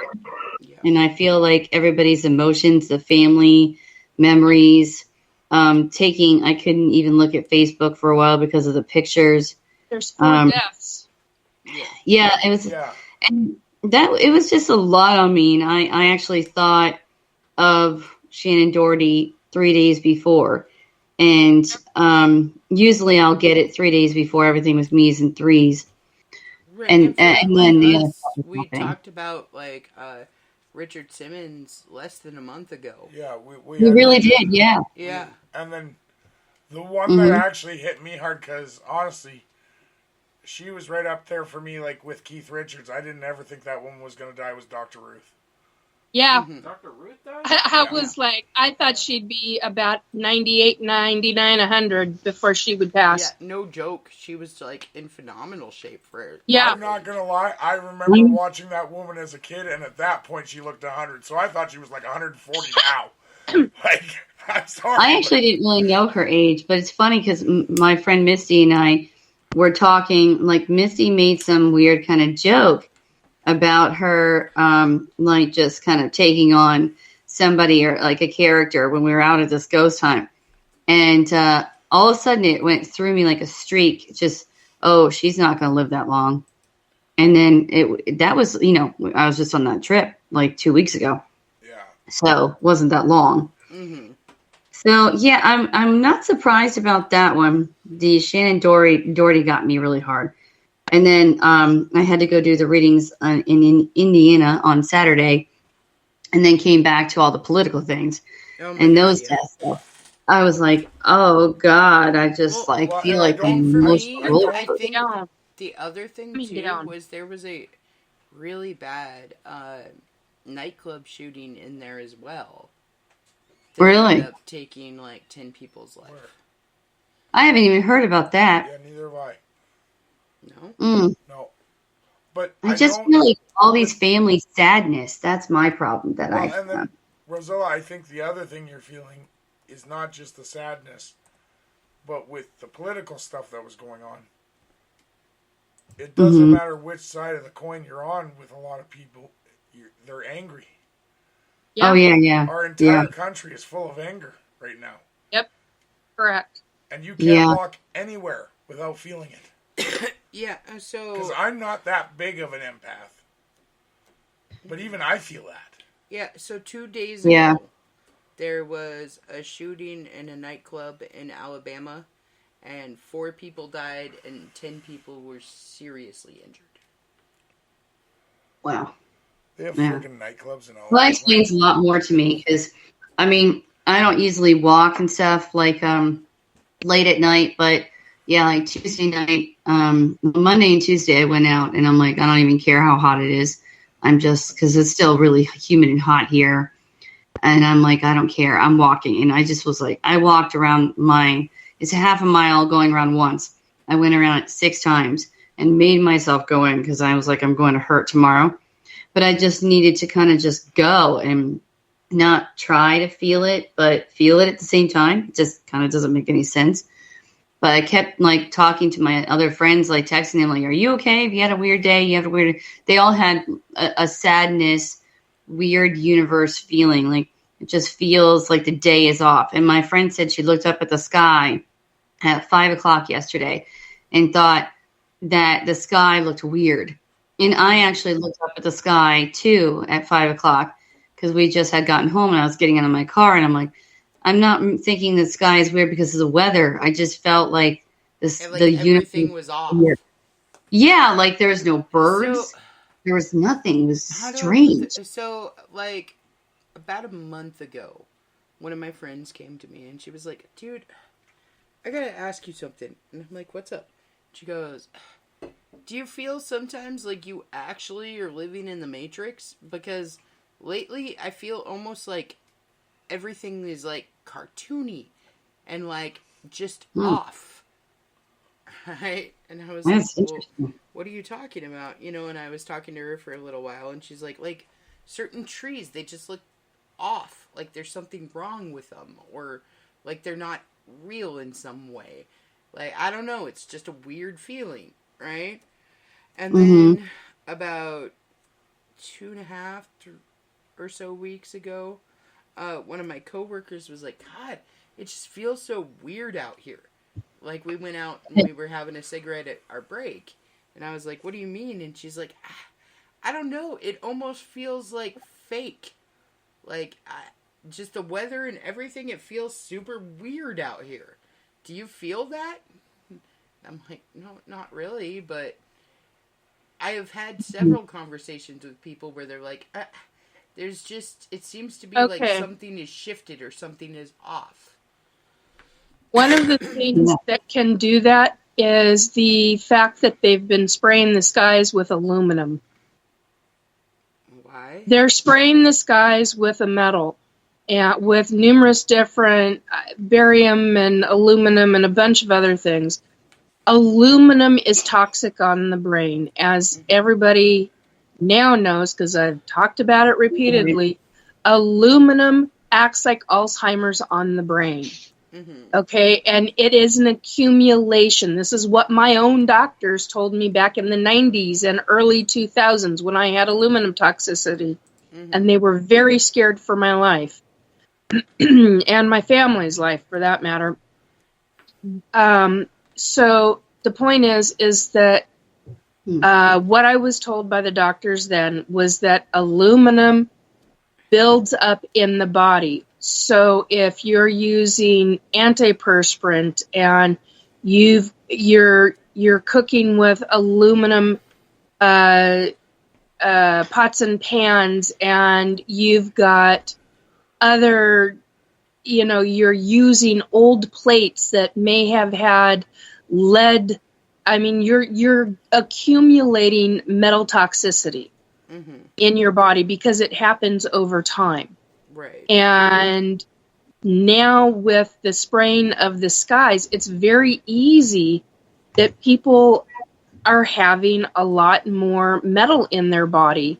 and I feel like everybody's emotions, the family memories. I couldn't even look at Facebook for a while because of the pictures. There's 4 deaths. Yeah, it was, Yeah. and it was just a lot on me. And I actually thought of Shannon Doherty 3 days before, and usually I'll get it 3 days before everything with me's and threes, Right, and for, then the other us, stuff was we nothing. talked about Richard Simmons less than a month ago. Yeah, we We had really Richard. did, yeah. Yeah. And then the one that actually hit me hard, because honestly, she was right up there for me, like with Keith Richards. I didn't ever think that woman was going to die, was Dr. Ruth. Yeah. Dr. Ruth died? I was like, I thought she'd be about 98, 99, 100 before she would pass. Yeah, no joke. She was like in phenomenal shape for it. Yeah. I'm not going to lie. I remember watching that woman as a kid, and at that point she looked 100. So I thought she was like 140 now. Like, I'm sorry. I actually didn't really know her age, but it's funny because my friend Misty and I were talking. Like, Misty made some weird kind of joke about her, like, just kind of taking on somebody or like a character when we were out at this ghost hunt. And all of a sudden it went through me like a streak. Just, oh, she's not going to live that long. And then that was, I was just on that trip like 2 weeks ago. Yeah. So wasn't that long. Mm-hmm. So yeah, I'm not surprised about that one. The Shannon Doherty got me really hard. And then I had to go do the readings in Indiana on Saturday, and then came back to all the political things and those deaths. So I was like, oh God, I just feel like I'm emotional. I think the other thing too was there was a really bad nightclub shooting in there as well. That Really? ended up taking like 10 people's life. I haven't even heard about that. Yeah, neither have I. No? No. But I just feel like all these family sadness. That's my problem that I and then, Rosella, I think the other thing you're feeling is not just the sadness, but with the political stuff that was going on. It doesn't matter which side of the coin you're on with a lot of people. They're angry. Yeah. Oh, yeah. Our entire country is full of anger right now. Yep. Correct. And you can't walk anywhere without feeling it. Yeah, so... Because I'm not that big of an empath. But even I feel that. Yeah, so 2 days ago, there was a shooting in a nightclub in Alabama, and 4 people died, and 10 people were seriously injured. Wow. They have freaking nightclubs and all that. Well, that explains a lot more to me, because, I mean, I don't usually walk and stuff, like, late at night, but... Yeah, like Tuesday night, Monday and Tuesday I went out, and I'm like, I don't even care how hot it is. I'm just, because it's still really humid and hot here. And I'm like, I don't care. I'm walking. And I just was like, I walked around it's a half a mile going around once. I went around it 6 times and made myself go in because I was like, I'm going to hurt tomorrow. But I just needed to kind of just go and not try to feel it, but feel it at the same time. It just kind of doesn't make any sense. But I kept like talking to my other friends, like texting them, like, "Are you okay? Have you had a weird day? You have a weird." They all had a sadness, weird universe feeling. Like it just feels like the day is off. And my friend said she looked up at the sky at 5:00 yesterday and thought that the sky looked weird. And I actually looked up at the sky too at 5:00 because we just had gotten home and I was getting out of my car and I'm like, I'm not thinking the sky is weird because of the weather. I just felt like the everything was off. Weird. Yeah, like there was no birds. There was nothing. It was strange. So, like, about a month ago, one of my friends came to me and she was like, "Dude, I gotta ask you something." And I'm like, "What's up?" She goes, "Do you feel sometimes like you actually are living in the Matrix? Because lately I feel almost like everything is like cartoony and like just off." Right? And I was well, what are you talking about? You know, and I was talking to her for a little while and she's like certain trees, they just look off. Like there's something wrong with them or like they're not real in some way. Like, I don't know. It's just a weird feeling. Right? And then about 2.5 or so weeks ago, one of my coworkers was like, God, it just feels so weird out here. Like, we went out and we were having a cigarette at our break. And I was like, what do you mean? And she's like, I don't know. It almost feels like fake. Like, just the weather and everything, it feels super weird out here. Do you feel that? I'm like, no, not really, but I have had several conversations with people where they're like, there's just, it seems to be like something is shifted or something is off. One of the things that can do that is the fact that they've been spraying the skies with aluminum. Why? They're spraying the skies with a metal, and with numerous different barium and aluminum and a bunch of other things. Aluminum is toxic on the brain, as everybody now knows because I've talked about it repeatedly. Aluminum acts like Alzheimer's on the brain. Okay, and it is an accumulation. This is what my own doctors told me back in the 90s and early 2000s when I had aluminum toxicity, and they were very scared for my life and my family's life, for that matter. So the point is that what I was told by the doctors then was that aluminum builds up in the body. So if you're using antiperspirant and you're cooking with aluminum pots and pans, and you've got other, you're using old plates that may have had lead. I mean, you're accumulating metal toxicity in your body because it happens over time. Right. And now with the spraying of the skies, it's very easy that people are having a lot more metal in their body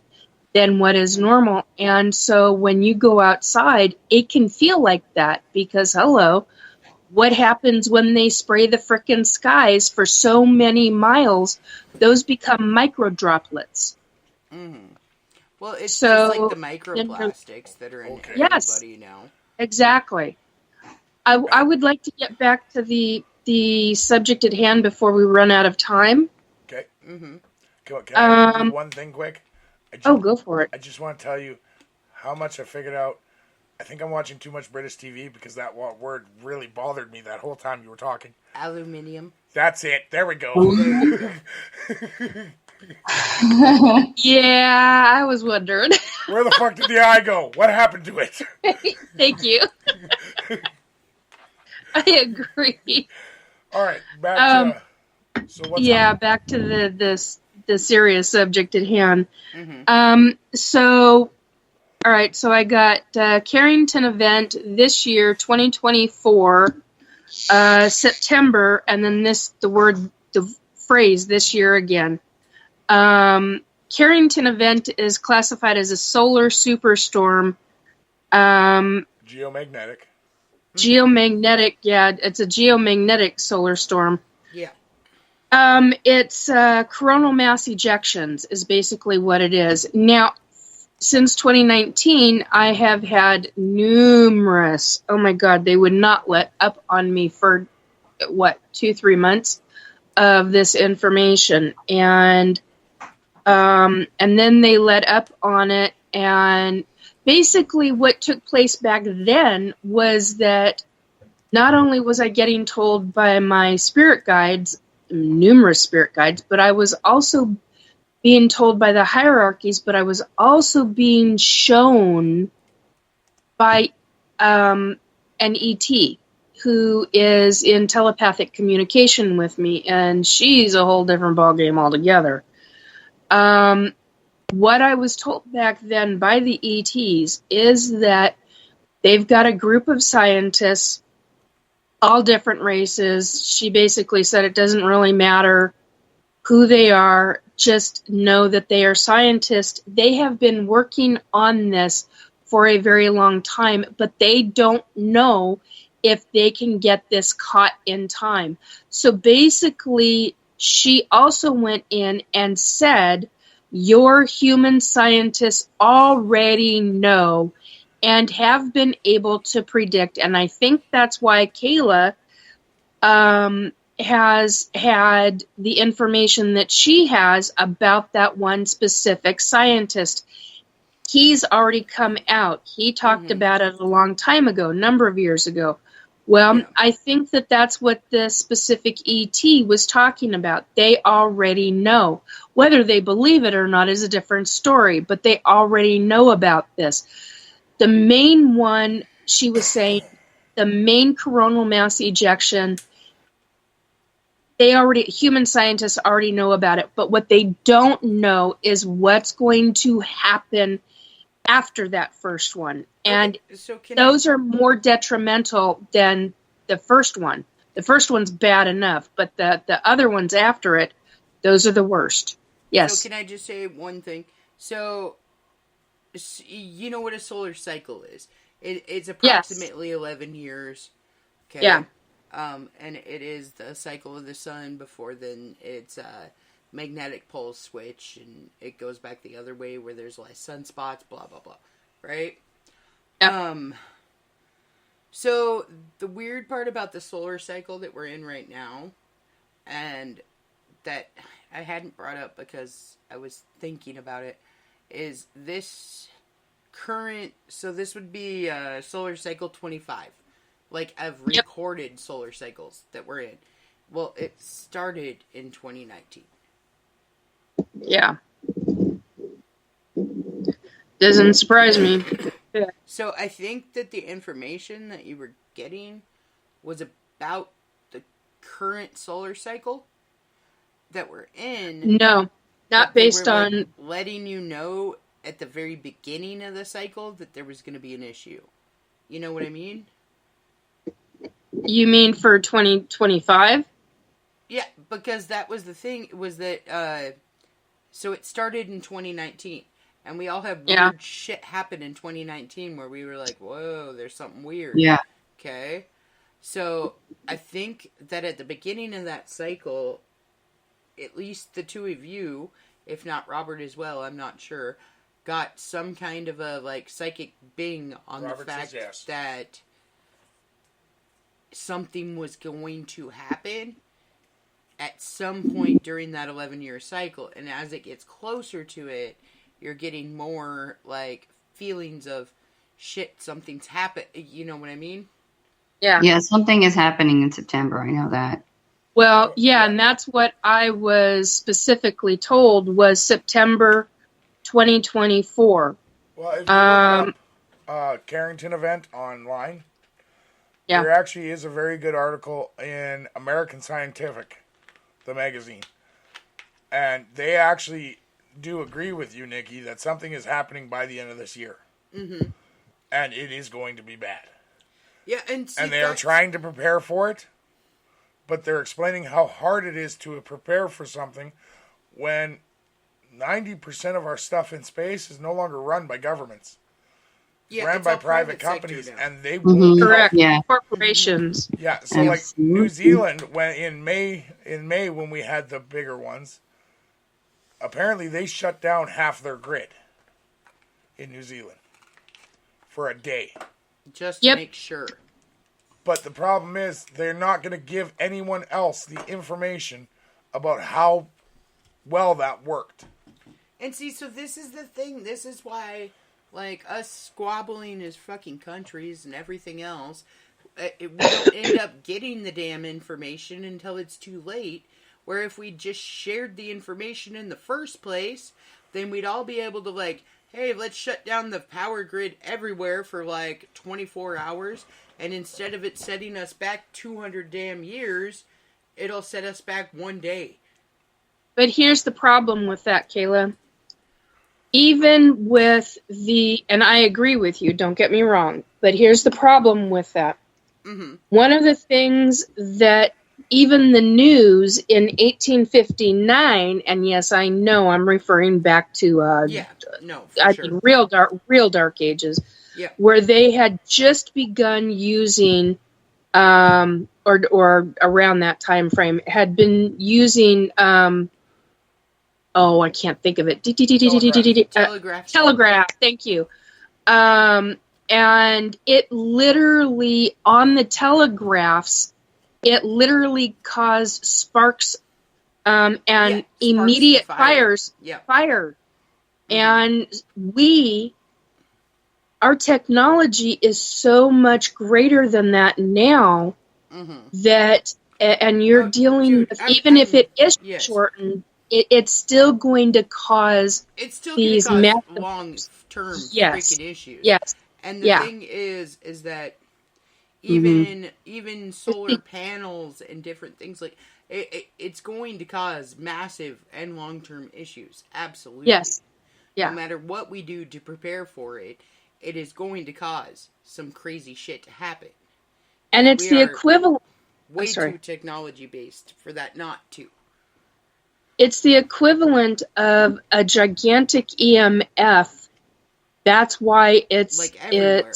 than what is normal. And so when you go outside, it can feel like that because, hello, what happens when they spray the frickin' skies for so many miles? Those become micro droplets. Well, it's just like the microplastics that are in everybody now. Exactly. I would like to get back to the subject at hand before we run out of time. Okay. Can I do one thing quick? Go for it. I just want to tell you how much I figured out. I think I'm watching too much British TV because that word really bothered me that whole time you were talking. Aluminium. That's it. There we go. Yeah, I was wondering. Where the fuck did the eye go? What happened to it? Thank you. I agree. All right, back to back to the serious subject at hand. All right, so I got Carrington event this year, 2024, September, and then the phrase this year again. Carrington event is classified as a solar superstorm. Geomagnetic, it's a geomagnetic solar storm. Yeah. It's coronal mass ejections is basically what it is. Now, since 2019, I have had numerous, oh my God, they would not let up on me for, 2-3 months of this information. And then they let up on it. And basically what took place back then was that not only was I getting told by my spirit guides, numerous spirit guides, but I was also being told by the hierarchies, but I was also being shown by an ET who is in telepathic communication with me, and she's a whole different ballgame altogether. What I was told back then by the ETs is that they've got a group of scientists, all different races. She basically said it doesn't really matter who they are, just know that they are scientists. They have been working on this for a very long time, but they don't know if they can get this caught in time. So basically, she also went in and said, your human scientists already know and have been able to predict. And I think that's why Kayla has had the information that she has about that one specific scientist. He's already come out. He talked about it a long time ago, a number of years ago. Well, I think that that's what the specific ET was talking about. They already know. Whether they believe it or not is a different story, but they already know about this. The main one, she was saying, the main coronal mass ejection, human scientists already know about it, but what they don't know is what's going to happen after that first one. And those are more detrimental than the first one. The first one's bad enough, but the other ones after it, those are the worst. Yes. So can I just say one thing? So, you know what a solar cycle is? It's approximately 11 years. Okay? Yeah. And it is the cycle of the sun before then it's magnetic pole switch, and it goes back the other way where there's less sunspots, blah, blah, blah. Right? Yep. So, the weird part about the solar cycle that we're in right now, and that I hadn't brought up because I was thinking about it, is this current, so this would be solar cycle 25. Like, of recorded solar cycles that we're in. Well, it started in 2019. Yeah. Doesn't surprise me. So I think that the information that you were getting was about the current solar cycle that we're in. No, not based on... Like, letting you know at the very beginning of the cycle that there was going to be an issue. You know what I mean? You mean for 2025? Yeah, because that was the thing, was that, so it started in 2019, and we all have weird shit happen in 2019 where we were like, whoa, there's something weird. Yeah. Okay? So, I think that at the beginning of that cycle, at least the two of you, if not Robert as well, I'm not sure, got some kind of a, like, psychic bing on Robert the fact says yes. that something was going to happen at some point during that 11-year cycle. And as it gets closer to it, you're getting more, like, feelings of, shit, something's happened. You know what I mean? Yeah. Yeah, something is happening in September. I know that. Well, yeah, and that's what I was specifically told was September 2024. Well, if you look up Carrington event online, there actually is a very good article in American Scientific, the magazine. And they actually do agree with you, Nikki, that something is happening by the end of this year. Mm-hmm. And it is going to be bad. Yeah, and they are trying to prepare for it, but they're explaining how hard it is to prepare for something when 90% of our stuff in space is no longer run by governments. It's ran by private companies, and they won't correct. Yeah. Corporations. Yeah, so like New Zealand, when in May when we had the bigger ones, apparently they shut down half their grid in New Zealand for a day. Just to make sure. But the problem is they're not going to give anyone else the information about how well that worked. And see, so this is the thing. This is why, like, us squabbling as fucking countries and everything else, we don't end up getting the damn information until it's too late. Where if we just shared the information in the first place, then we'd all be able to, like, hey, let's shut down the power grid everywhere for, like, 24 hours. And instead of it setting us back 200 damn years, it'll set us back one day. But here's the problem with that, Kayla. Even with and I agree with you, don't get me wrong, but here's the problem with that. Mm-hmm. One of the things that even the news in 1859, and yes, I know I'm referring back to real dark ages, where they had just begun using or around that time frame, had been using I can't think of it. Telegraph. Thank you. And it literally, on the telegraphs, it literally caused sparks and immediate fires. Fire. And our technology is so much greater than that now that, and you're dealing with, even if it is shortened, it's still going to cause these long-term freaking issues. Yes. And the thing is that even solar panels and different things like it's going to cause massive and long-term issues. Absolutely. Yes. Yeah. No matter what we do to prepare for it, it is going to cause some crazy shit to happen. And it's the equivalent. Way too technology based for that not to. It's the equivalent of a gigantic EMF. That's why it's like everywhere.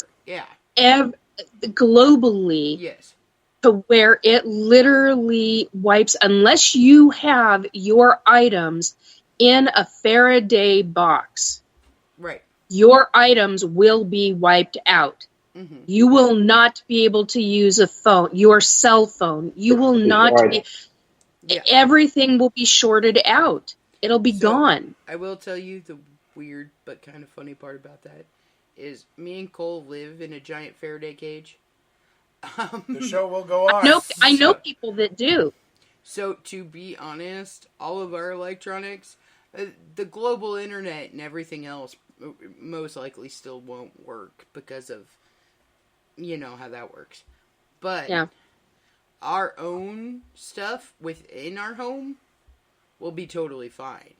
Globally. Yes. To where it literally wipes, unless you have your items in a Faraday box. Right. Your items will be wiped out. Mm-hmm. You will not be able to use a phone, your cell phone. You will not be. Everything will be shorted out. It'll be gone. I will tell you the weird but kind of funny part about that is me and Cole live in a giant Faraday cage. The show will go on. I know people that do. So, to be honest, all of our electronics, the global internet and everything else most likely still won't work because of, you know how that works. But our own stuff within our home will be totally fine.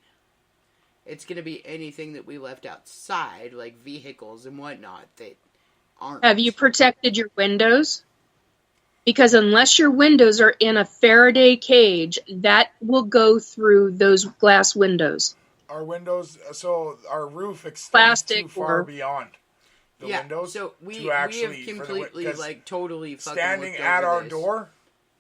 It's going to be anything that we left outside, like vehicles and whatnot, that aren't. Have you protected your windows? Because unless your windows are in a Faraday cage, that will go through those glass windows. Our windows, so our roof extends too far beyond the windows. So we have completely, totally fucking standing at our door,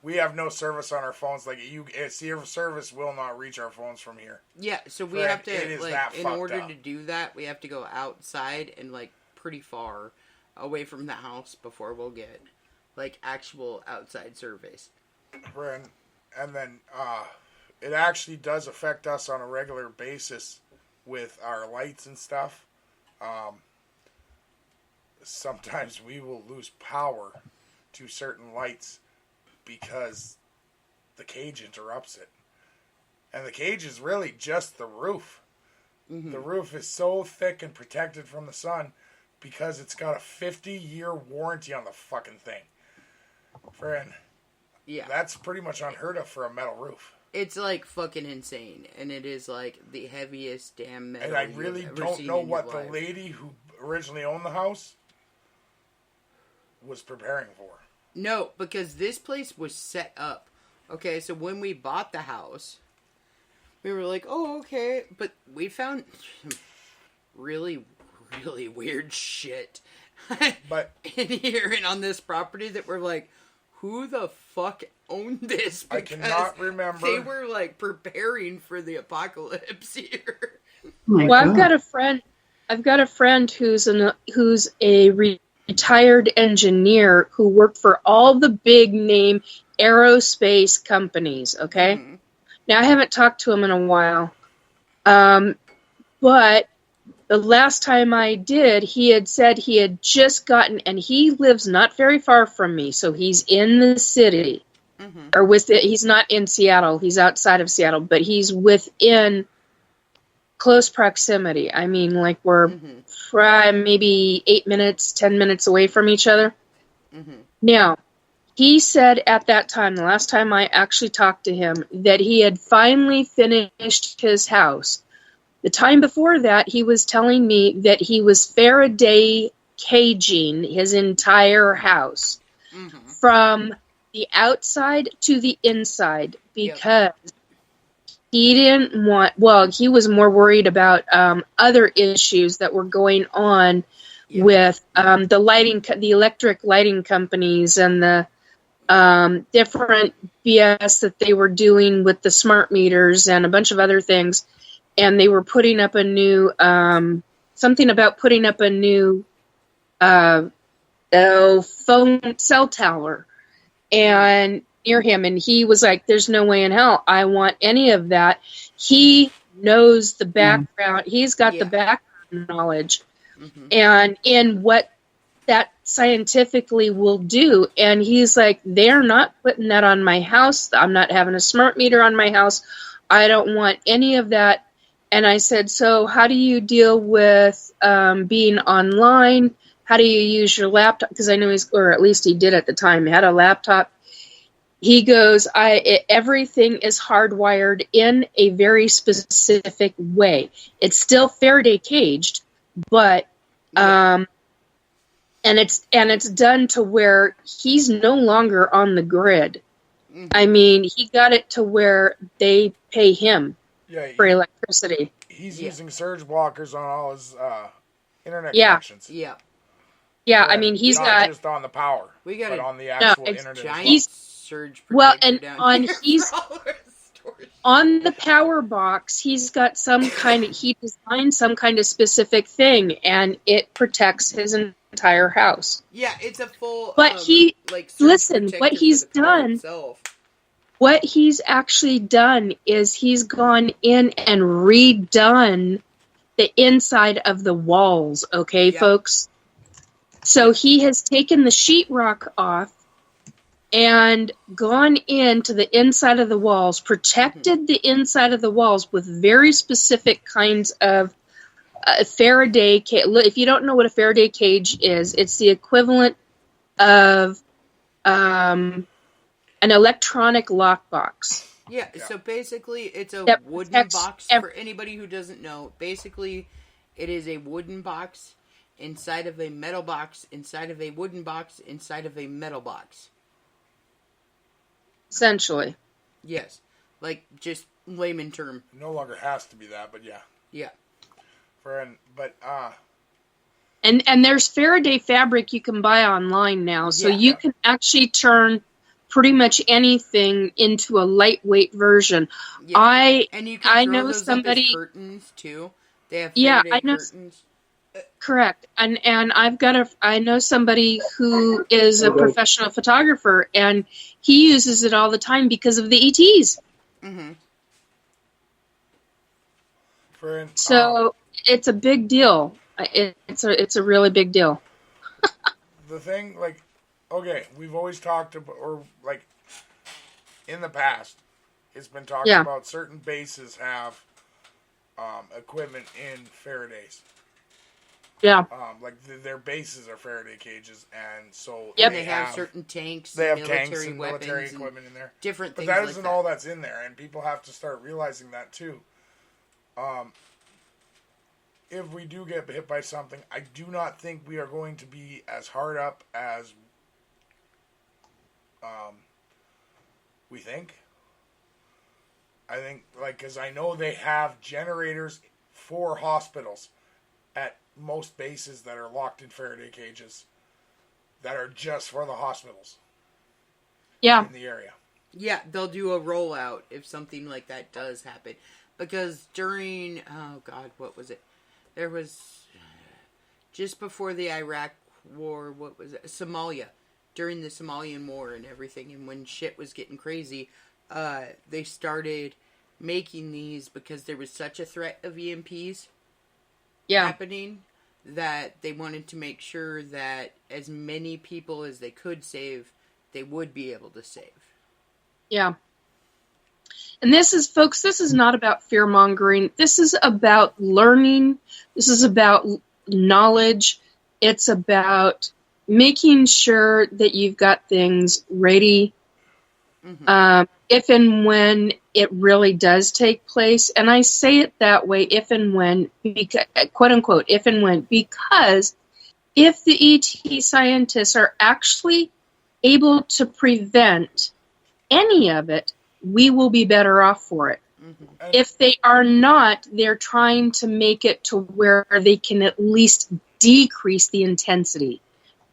we have no service on our phones. Like, your service will not reach our phones from here. Yeah, so we have to, in order to do that, we have to go outside and, pretty far away from the house before we'll get, actual outside service. And then, it actually does affect us on a regular basis with our lights and stuff. Sometimes we will lose power to certain lights because the cage interrupts it. And the cage is really just the roof. Mm-hmm. The roof is so thick and protected from the sun because it's got a 50-year warranty on the fucking thing. Friend, that's pretty much unheard of for a metal roof. It's fucking insane, and it is the heaviest damn metal. And I really don't know what the lady who originally owned the house was preparing for. No, because this place was set up. Okay, so when we bought the house, we were like, oh, okay, but we found really, really weird shit but in here and on this property that we're like, who the fuck owned this? Because I cannot remember. They were preparing for the apocalypse here. I've got a friend who's a retired engineer who worked for all the big name aerospace companies. Okay, now I haven't talked to him in a while, but the last time I did, he had said he had just gotten, and he lives not very far from me, so he's in the city, or he's not in Seattle, he's outside of Seattle, but he's within close proximity. I mean, we're maybe 8 minutes, 10 minutes away from each other. Mm-hmm. Now, he said at that time, the last time I actually talked to him, that he had finally finished his house. The time before that, he was telling me that he was Faraday caging his entire house from the outside to the inside because he didn't want, he was more worried about other issues that were going on with the electric lighting companies and the different BS that they were doing with the smart meters and a bunch of other things. And they were putting up a new, something about putting up a new phone cell tower and near him. And he was like, there's no way in hell I want any of that. He knows the background. He's got the background knowledge and in what that scientifically will do. And he's like, they're not putting that on my house. I'm not having a smart meter on my house. I don't want any of that. And I said, so how do you deal with being online? How do you use your laptop? Because I know or at least he did at the time, had a laptop. He goes, everything is hardwired in a very specific way. It's still Faraday caged, but and it's done to where he's no longer on the grid. I mean, he got it to where they pay him for electricity. He's using surge blockers on all his internet Yeah. connections. Yeah. Yeah, I mean, he's not got just on the power, We got but a on the actual internet. giant He's- surge well, protector and down on here he's for all our storage. on the power box. He's got some kind of he designed some kind of specific thing, and it protects his entire house. Yeah, it's a full. But he surge listen. protector What for he's the car done. itself. What he's actually done is he's gone in and redone the inside of the walls, okay, folks? So he has taken the sheetrock off and gone into the inside of the walls, protected the inside of the walls with very specific kinds of Faraday cage. If you don't know what a Faraday cage is, it's the equivalent of an electronic lockbox. Yeah, so basically it's a That wooden protects box. For anybody who doesn't know, basically it is a wooden box inside of a metal box, inside of a wooden box, inside of a metal box. Essentially. Yes. Like, just layman term. It no longer has to be that, but yeah. Yeah. And there's Faraday fabric you can buy online now, so Yeah. you can actually turn pretty much anything into a lightweight version. Yeah. And you can I throw know those somebody. up as curtains too. They have Yeah, Faraday I know. curtains. Correct, and I know somebody who is a professional photographer, and he uses it all the time because of the ETs. Mm-hmm. So it's a big deal. It's a really big deal. The thing, like, okay, we've always talked about, or like, in the past, it's been talked about certain bases have equipment in Faraday's. Yeah. Like their bases are Faraday cages, and so they have certain tanks. They have military tanks and weapons military equipment in there. Different things. But that like isn't that. all that's in there, and people have to start realizing that too. If we do get hit by something, I do not think we are going to be as hard up as we think. I think, like, because I know they have generators for hospitals at most bases that are locked in Faraday cages that are just for the hospitals. Yeah. In the area. Yeah, they'll do a rollout if something like that does happen. Because during, what was it? There was, just before the Iraq war, what was it? Somalia. During the Somalian war and everything, and when shit was getting crazy, they started making these because there was such a threat of EMPs happening that they wanted to make sure that as many people as they could save, they would be able to save. Yeah. And this is not about fear-mongering. This is about learning. This is about knowledge. It's about making sure that you've got things ready if and when it really does take place. And I say it that way, if and when, because, quote unquote, if and when, because if the ET scientists are actually able to prevent any of it, we will be better off for it. Mm-hmm. If they are not, they're trying to make it to where they can at least decrease the intensity.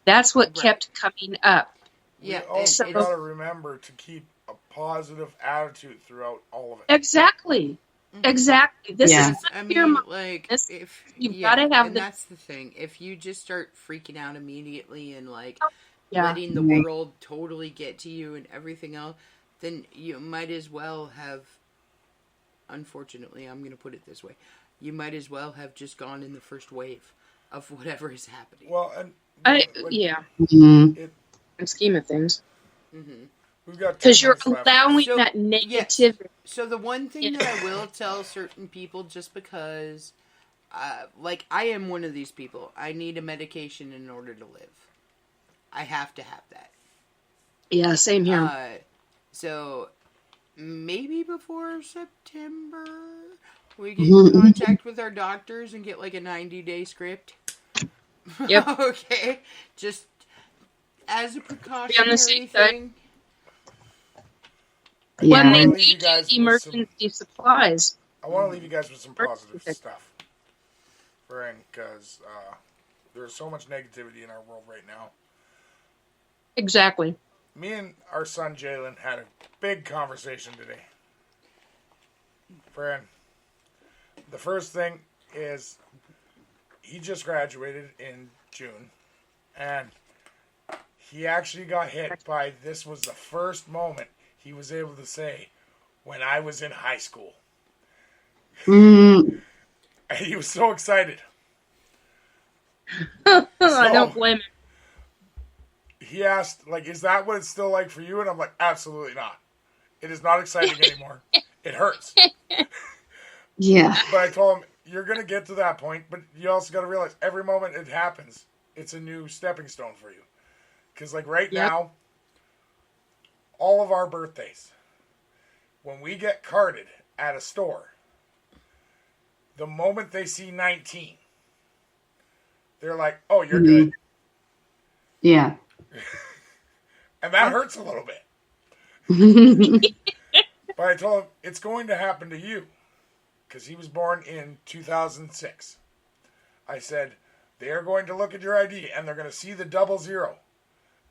That's what kept coming up. Yeah, we also it's- got to remember to keep a positive attitude throughout all of it. Exactly. Exactly. This Yeah. is Because, I fear mean, money. like, This- if you've yeah, gotta have and the- that's the thing. If you just start freaking out immediately and like Yeah. letting the Right. world totally get to you and everything else, then you might as well have. Unfortunately, I'm going to put it this way: you might as well have just gone in the first wave of whatever is happening. Well, and Yeah. Mhm. it, In scheme of things, we've got 10 because you're months left. allowing So, that yes. negativity. So the one thing that I will tell certain people, just because, like, I am one of these people, I need a medication in order to live. I have to have that. Yeah, same here. So maybe before September, we get in contact with our doctors and get like a 90-day script. Yep. Okay, just as a Be on the precautionary safe side. thing. When Yeah. they leave you need guys with emergency supplies. I want to leave you guys with some positive Okay. stuff. Because there's so much negativity in our world right now. Exactly. Me and our son Jalen had a big conversation today. Friend, the first thing is he just graduated in June, and he actually got hit by, this was the first moment he was able to say, when I was in high school. Mm, And he was so excited. I don't blame him. He asked, like, is that what it's still like for you? And I'm like, absolutely not. It is not exciting anymore. It hurts. yeah. But I told him, you're going to get to that point, but you also got to realize every moment it happens, it's a new stepping stone for you. Because, like, right Yep. now, all of our birthdays, when we get carded at a store, the moment they see 19, they're like, oh, you're good. Yeah. And that hurts a little bit. But I told him, it's going to happen to you. Because he was born in 2006. I said, they are going to look at your ID and they're going to see the 00.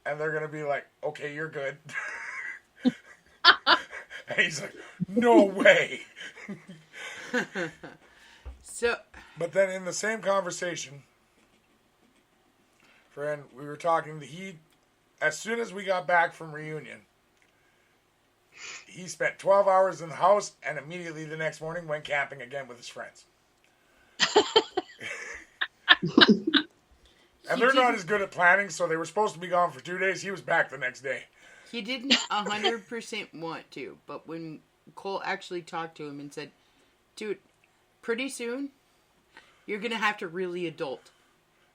And they're going to be like, okay, you're good. And he's like, no way. So, But then in the same conversation, friend, we were talking, as soon as we got back from reunion, he spent 12 hours in the house and immediately the next morning went camping again with his friends. And they're not as good at planning, so they were supposed to be gone for 2 days. He was back the next day. he didn't 100% want to, but when Cole actually talked to him and said, dude, pretty soon, you're going to have to really adult.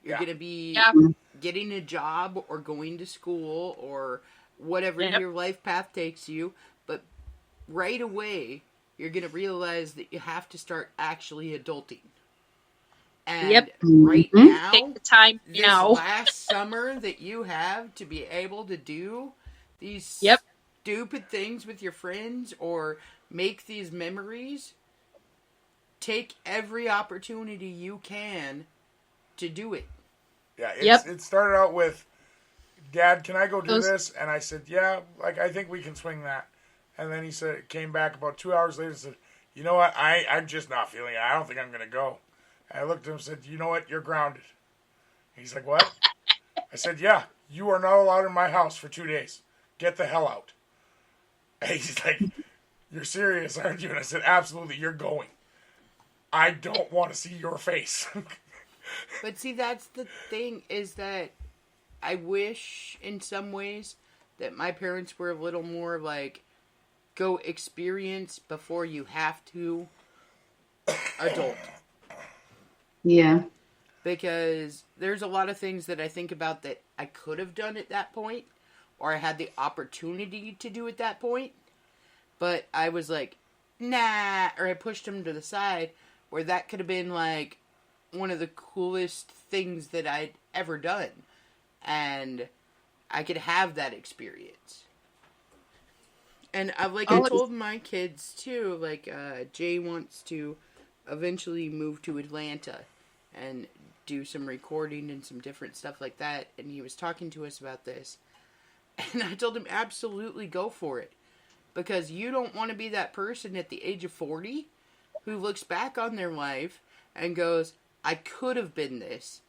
You're Yeah. going to be Yeah. getting a job or going to school or whatever Yep. your life path takes you. But right away, you're going to realize that you have to start actually adulting. And Yep. right Mhm. now, Take the time this now. last summer that you have to be able to do these Yep. stupid things with your friends or make these memories, take every opportunity you can to do it. Yeah, Yep. It started out with, Dad, can I go do Those- this? And I said, yeah, like, I think we can swing that. And then he said, came back about 2 hours later and said, you know what, I'm just not feeling it. I don't think I'm going to go. And I looked at him and said, you know what, you're grounded. He's like, what? I said, yeah, you are not allowed in my house for 2 days. Get the hell out. And he's like, you're serious, aren't you? And I said, absolutely, you're going. I don't want to see your face. But see, that's the thing, is that I wish in some ways that my parents were a little more like, go experience before you have to adult. Yeah. Because there's a lot of things that I think about that I could have done at that point, or I had the opportunity to do at that point, but I was like, nah, or I pushed them to the side, where that could have been like one of the coolest things that I'd ever done, and I could have that experience. And I told my kids too, like, Jay wants to eventually move to Atlanta and do some recording and some different stuff like that. And he was talking to us about this. And I told him, absolutely go for it. Because you don't want to be that person at the age of 40 who looks back on their life and goes, I could have been this.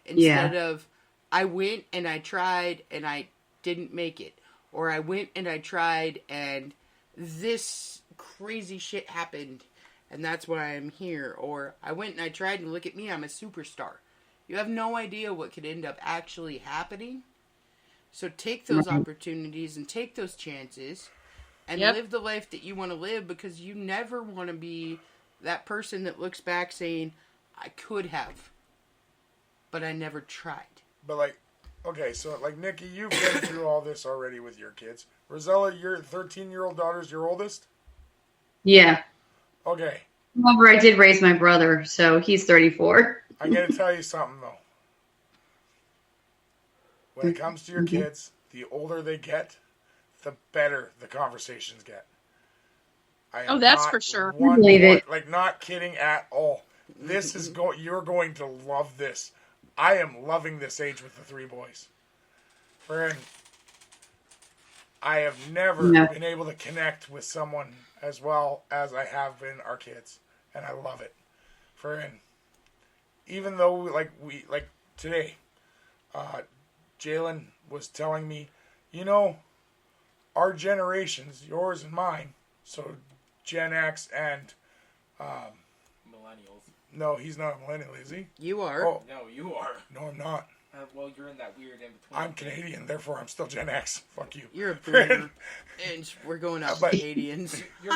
Instead of, I went and I tried and I didn't make it. Or I went and I tried and this crazy shit happened and that's why I'm here. Or I went and I tried and look at me, I'm a superstar. You have no idea what could end up actually happening. So take those opportunities and take those chances and live the life that you want to live, because you never want to be that person that looks back saying, I could have, but I never tried. But like, okay, so like Nikki, you've been through all this already with your kids. Rosella, your 13-year-old daughter's your oldest? Yeah. Okay. However, I did raise my brother, so he's 34. I got to tell you something, though. When it comes to your kids, the older they get, the better the conversations get. That's for sure. Believe it. Like, not kidding at all. This is you're going to love this. I am loving this age with the 3 boys. Friend, I have never been able to connect with someone as well as I have been our kids. And I love it. Friend, even though, like today, Jalen was telling me, our generations, yours and mine, so Gen X and Millennials. no, he's not a millennial, is he? You are. Oh, No, you are. no, I'm not. Well, you're in that weird in between. I'm Canadian, therefore I'm still Gen X. Fuck you. You're a boomer. And we're going out But- Canadians. You're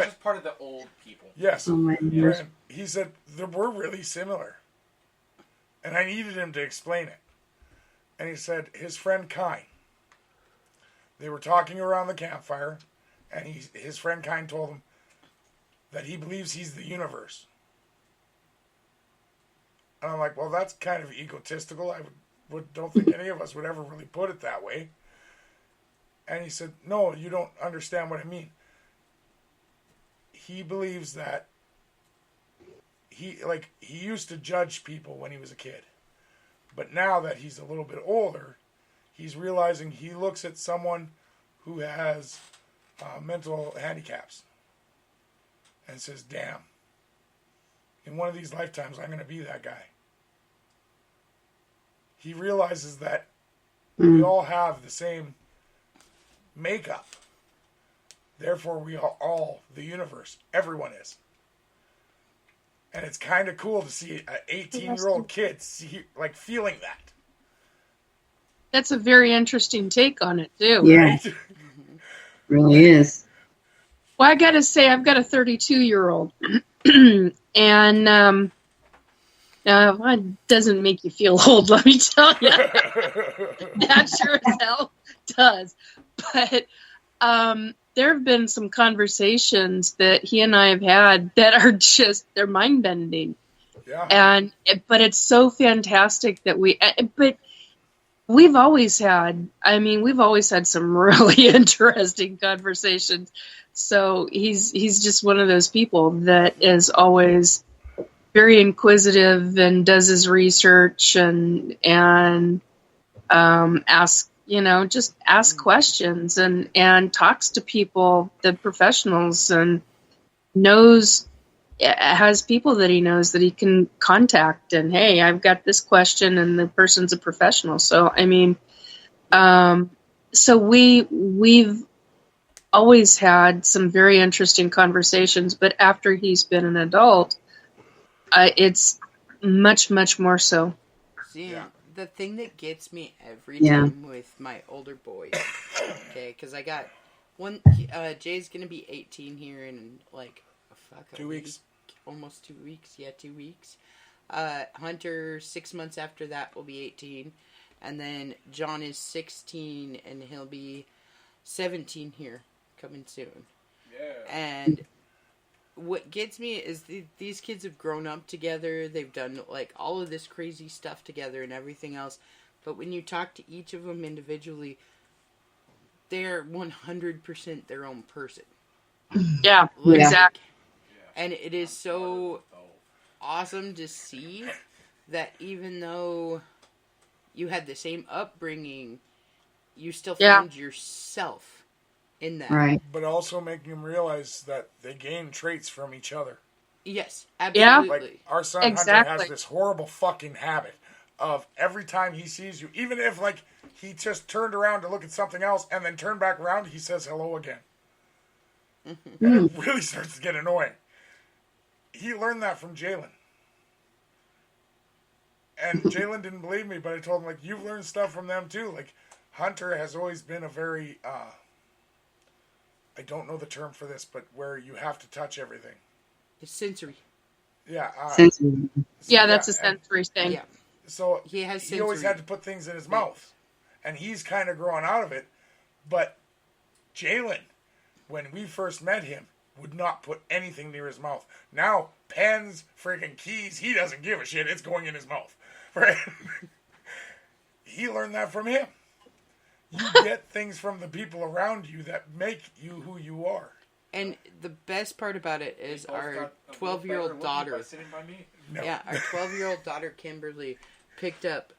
just part of the old people. Yes. Oh my gosh. And he said that we're really similar. And I needed him to explain it. And he said his friend Kine, they were talking around the campfire, and his friend Kine told him that he believes he's the universe. And I'm like, well, that's kind of egotistical. I don't think any of us would ever really put it that way. And he said, no, you don't understand what I mean. He believes that he used to judge people when he was a kid. But now that he's a little bit older, he's realizing he looks at someone who has mental handicaps and says, damn, in one of these lifetimes, I'm going to be that guy. He realizes that we all have the same makeup. Therefore, we are all the universe. Everyone is. And it's kind of cool to see an 18-year-old kid feeling that. That's a very interesting take on it, too. Yeah, Right? really is. Well, I got to say, I've got a 32-year-old. And it doesn't make you feel old, let me tell you. That sure as hell does. But there have been some conversations that he and I have had that are just, they're mind-bending. Yeah. But it's so fantastic that we've always had some really interesting conversations. So he's just one of those people that is always very inquisitive and does his research and asks questions and talks to people, the professionals, and has people that he knows that he can contact and, hey, I've got this question, and the person's a professional. So, so we've always had some very interesting conversations, but after he's been an adult, it's much, much more so. See, the thing that gets me every time with my older boys, okay, because I got one, Jay's going to be 18 here in 2 weeks. Almost 2 weeks. Yeah, 2 weeks. Hunter, 6 months after that, will be 18. And then John is 16, and he'll be 17 here, coming soon. Yeah. And what gets me is these kids have grown up together. They've done, all of this crazy stuff together and everything else. But when you talk to each of them individually, they're 100% their own person. Yeah, exactly. And it is so awesome to see that even though, you had the same upbringing, you still Yeah. found yourself in that. Right. But also making them realize that they gain traits from each other. Yes, Yeah. absolutely. Like, our son Hunter Exactly. has this horrible fucking habit of every time he sees you, even if, like, he just turned around to look at something else and then turned back around, he says hello again. And it really starts to get annoying. He learned that from Jalen. And Jalen didn't believe me, but I told him, like, you've learned stuff from them too. Like, Hunter has always been a very, I don't know the term for this, but where you have to touch everything. It's sensory. Yeah. Sensory. Yeah, that's a and sensory thing. Yeah. So He has he always sensory. had to put things in his mouth. And he's kind of growing out of it. But Jalen, when we first met him, would not put anything near his mouth. Now, pens, freaking keys, he doesn't give a shit. It's going in his mouth. Right? He learned that from him. You get things from the people around you that make you who you are. And the best part about it is Both our got a 12-year-old little better daughter. by sitting by me. No. Yeah, our 12-year-old daughter Kimberly picked up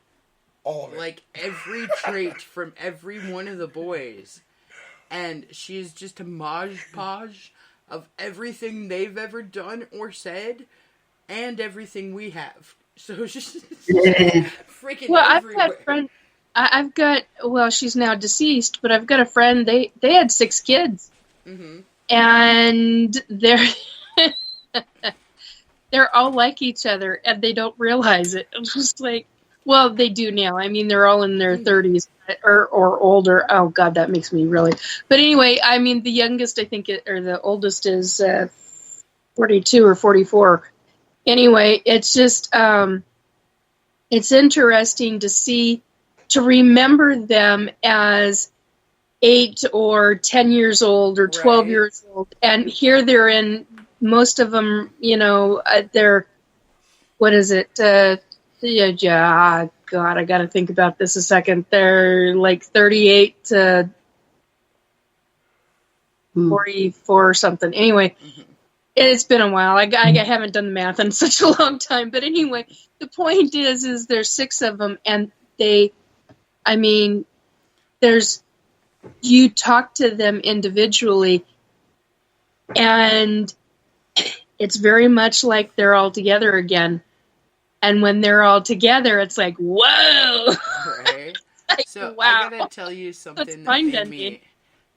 All of it. like every trait from every one of the boys, and she's just a modge podge of everything they've ever done or said, and everything we have. So it's just freaking Well, I've everywhere. got friend. I've got. Well, she's now deceased, but I've got a friend. They had 6 kids, and they're they're all like each other, and they don't realize it. I'm just like, well, they do now. I mean, they're all in their 30s or older. Oh God, that makes me really. But anyway, I mean, the youngest, I think, or the oldest is 42 or 44. Anyway, it's just it's interesting to remember them as 8 or 10 years old or 12 Right. years old, and here they're in. Most of them, they're, what is it? Yeah, God, I got to think about this a second. They're like 38 to 44 or something. Anyway, it's been a while. I haven't done the math in such a long time. But anyway, the point is there's 6 of them, and you talk to them individually, and it's very much like they're all together again. And when they're all together, it's like, whoa! Right? Like, So wow. I gotta tell you something that mind made me bending.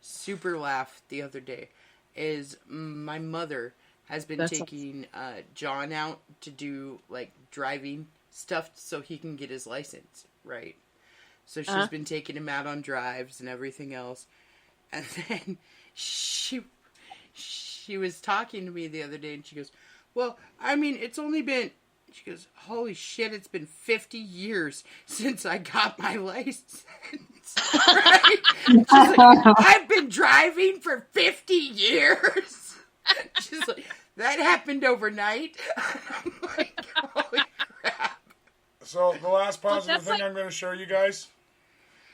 super laugh the other day. Is my mother has been That's taking John out to do like driving stuff so he can get his license, right? So she's been taking him out on drives and everything else. And then she was talking to me the other day, and she goes, well, I mean, it's only been, she goes, holy shit, it's been 50 years since I got my license. Right? She's like, I've been driving for 50 years. She's like, that happened overnight. I'm like, holy crap. So the last positive that's thing like- I'm going to show you guys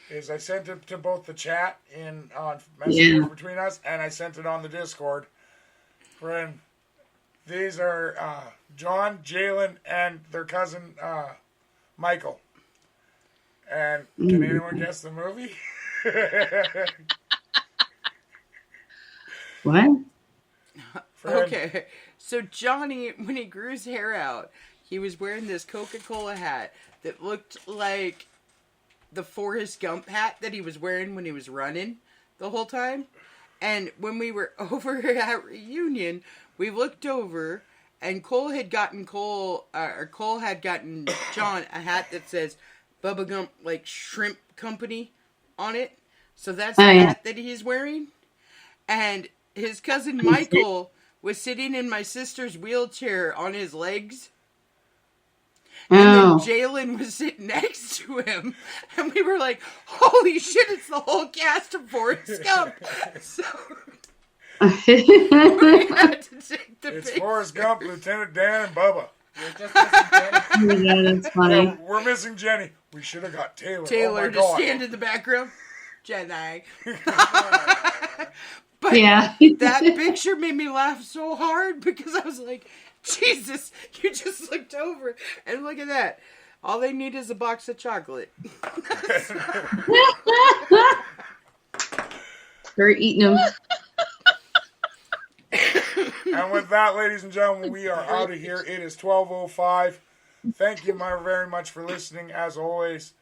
is I sent it to both the chat in on messages between us, and I sent it on the Discord. Friend, these are John, Jalen, and their cousin Michael. And can anyone guess the movie? What? Friend, Okay, so Johnny, when he grew his hair out, he was wearing this Coca-Cola hat that looked like the Forrest Gump hat that he was wearing when he was running the whole time. And when we were over at reunion, we looked over, and Cole had gotten John a hat that says Bubba Gump, like Shrimp Company, on it. So that's the hat that he's wearing. And his cousin Michael was sitting in my sister's wheelchair on his legs. And then Jalen was sitting next to him. And we were like, holy shit, it's the whole cast of Forrest Gump. So we had to take the it's picture. Forrest Gump, Lieutenant Dan, and Bubba. You're just missing Jenny. Yeah, that's funny. Yeah, we're missing Jenny. We should have got Taylor. Oh Taylor my to God. stand in the background. Jedi. But Yeah. that picture made me laugh so hard because I was like, Jesus, you just looked over and look at that. All they need is a box of chocolate. They're eating them. And with that, ladies and gentlemen, we are out of here. It is 12:05. Thank you very much for listening, as always.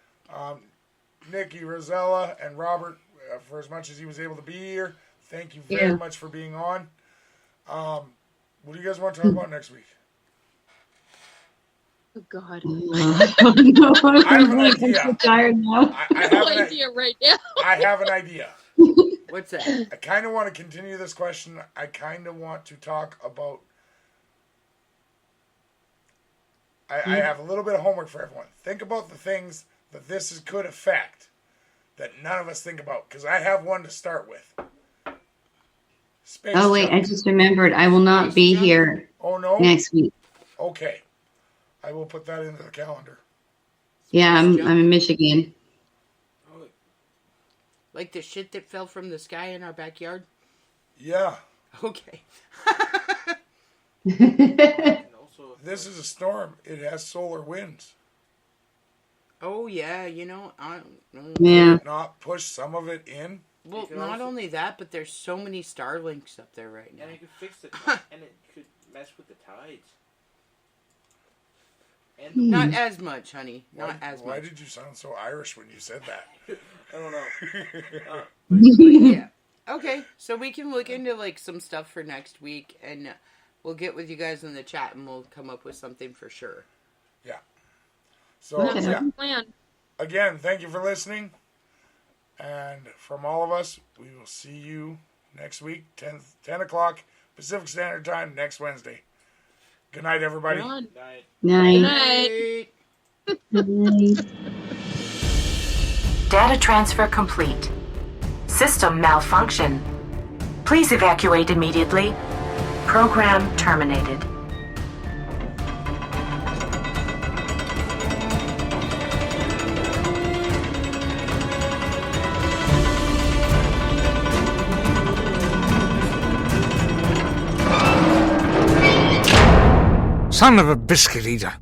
Nikki, Rosella, and Robert, for as much as he was able to be here, thank you very much for being on. What do you guys want to talk about next week? Oh, God. I don't know. I have an I'm idea. so tired now. I have No an idea right now. I have an idea. What's that? I kind of want to continue this question. I kind of want to talk about... I have a little bit of homework for everyone. Think about the things that this could affect that none of us think about. Because I have one to start with. Space Oh, wait. junk. I just remembered. I will not be here Oh, no? next week. Okay. I will put that into the calendar. Yeah, I'm in Michigan. Like the shit that fell from the sky in our backyard? Yeah. Okay. And also, This is a storm. It has solar winds. Oh, yeah, you know, I don't know. Yeah. Not push some of it in. Well, You can not also- only that, but there's so many Starlinks up there right now. and it could fix it, and it could mess with the tides. And the, Not as much, honey. Not as Why much. did you sound so Irish when you said that? I don't know. Yeah. Okay, so we can look into like some stuff for next week, and we'll get with you guys in the chat, and we'll come up with something for sure. Yeah. So, Okay. yeah. Plan. Again, thank you for listening. And from all of us, we will see you next week, 10 o'clock Pacific Standard Time, next Wednesday. Good night, everybody. Run. night. Night. Night. Night. Data transfer complete. System malfunction. Please evacuate immediately. Program terminated. Son of a biscuit eater.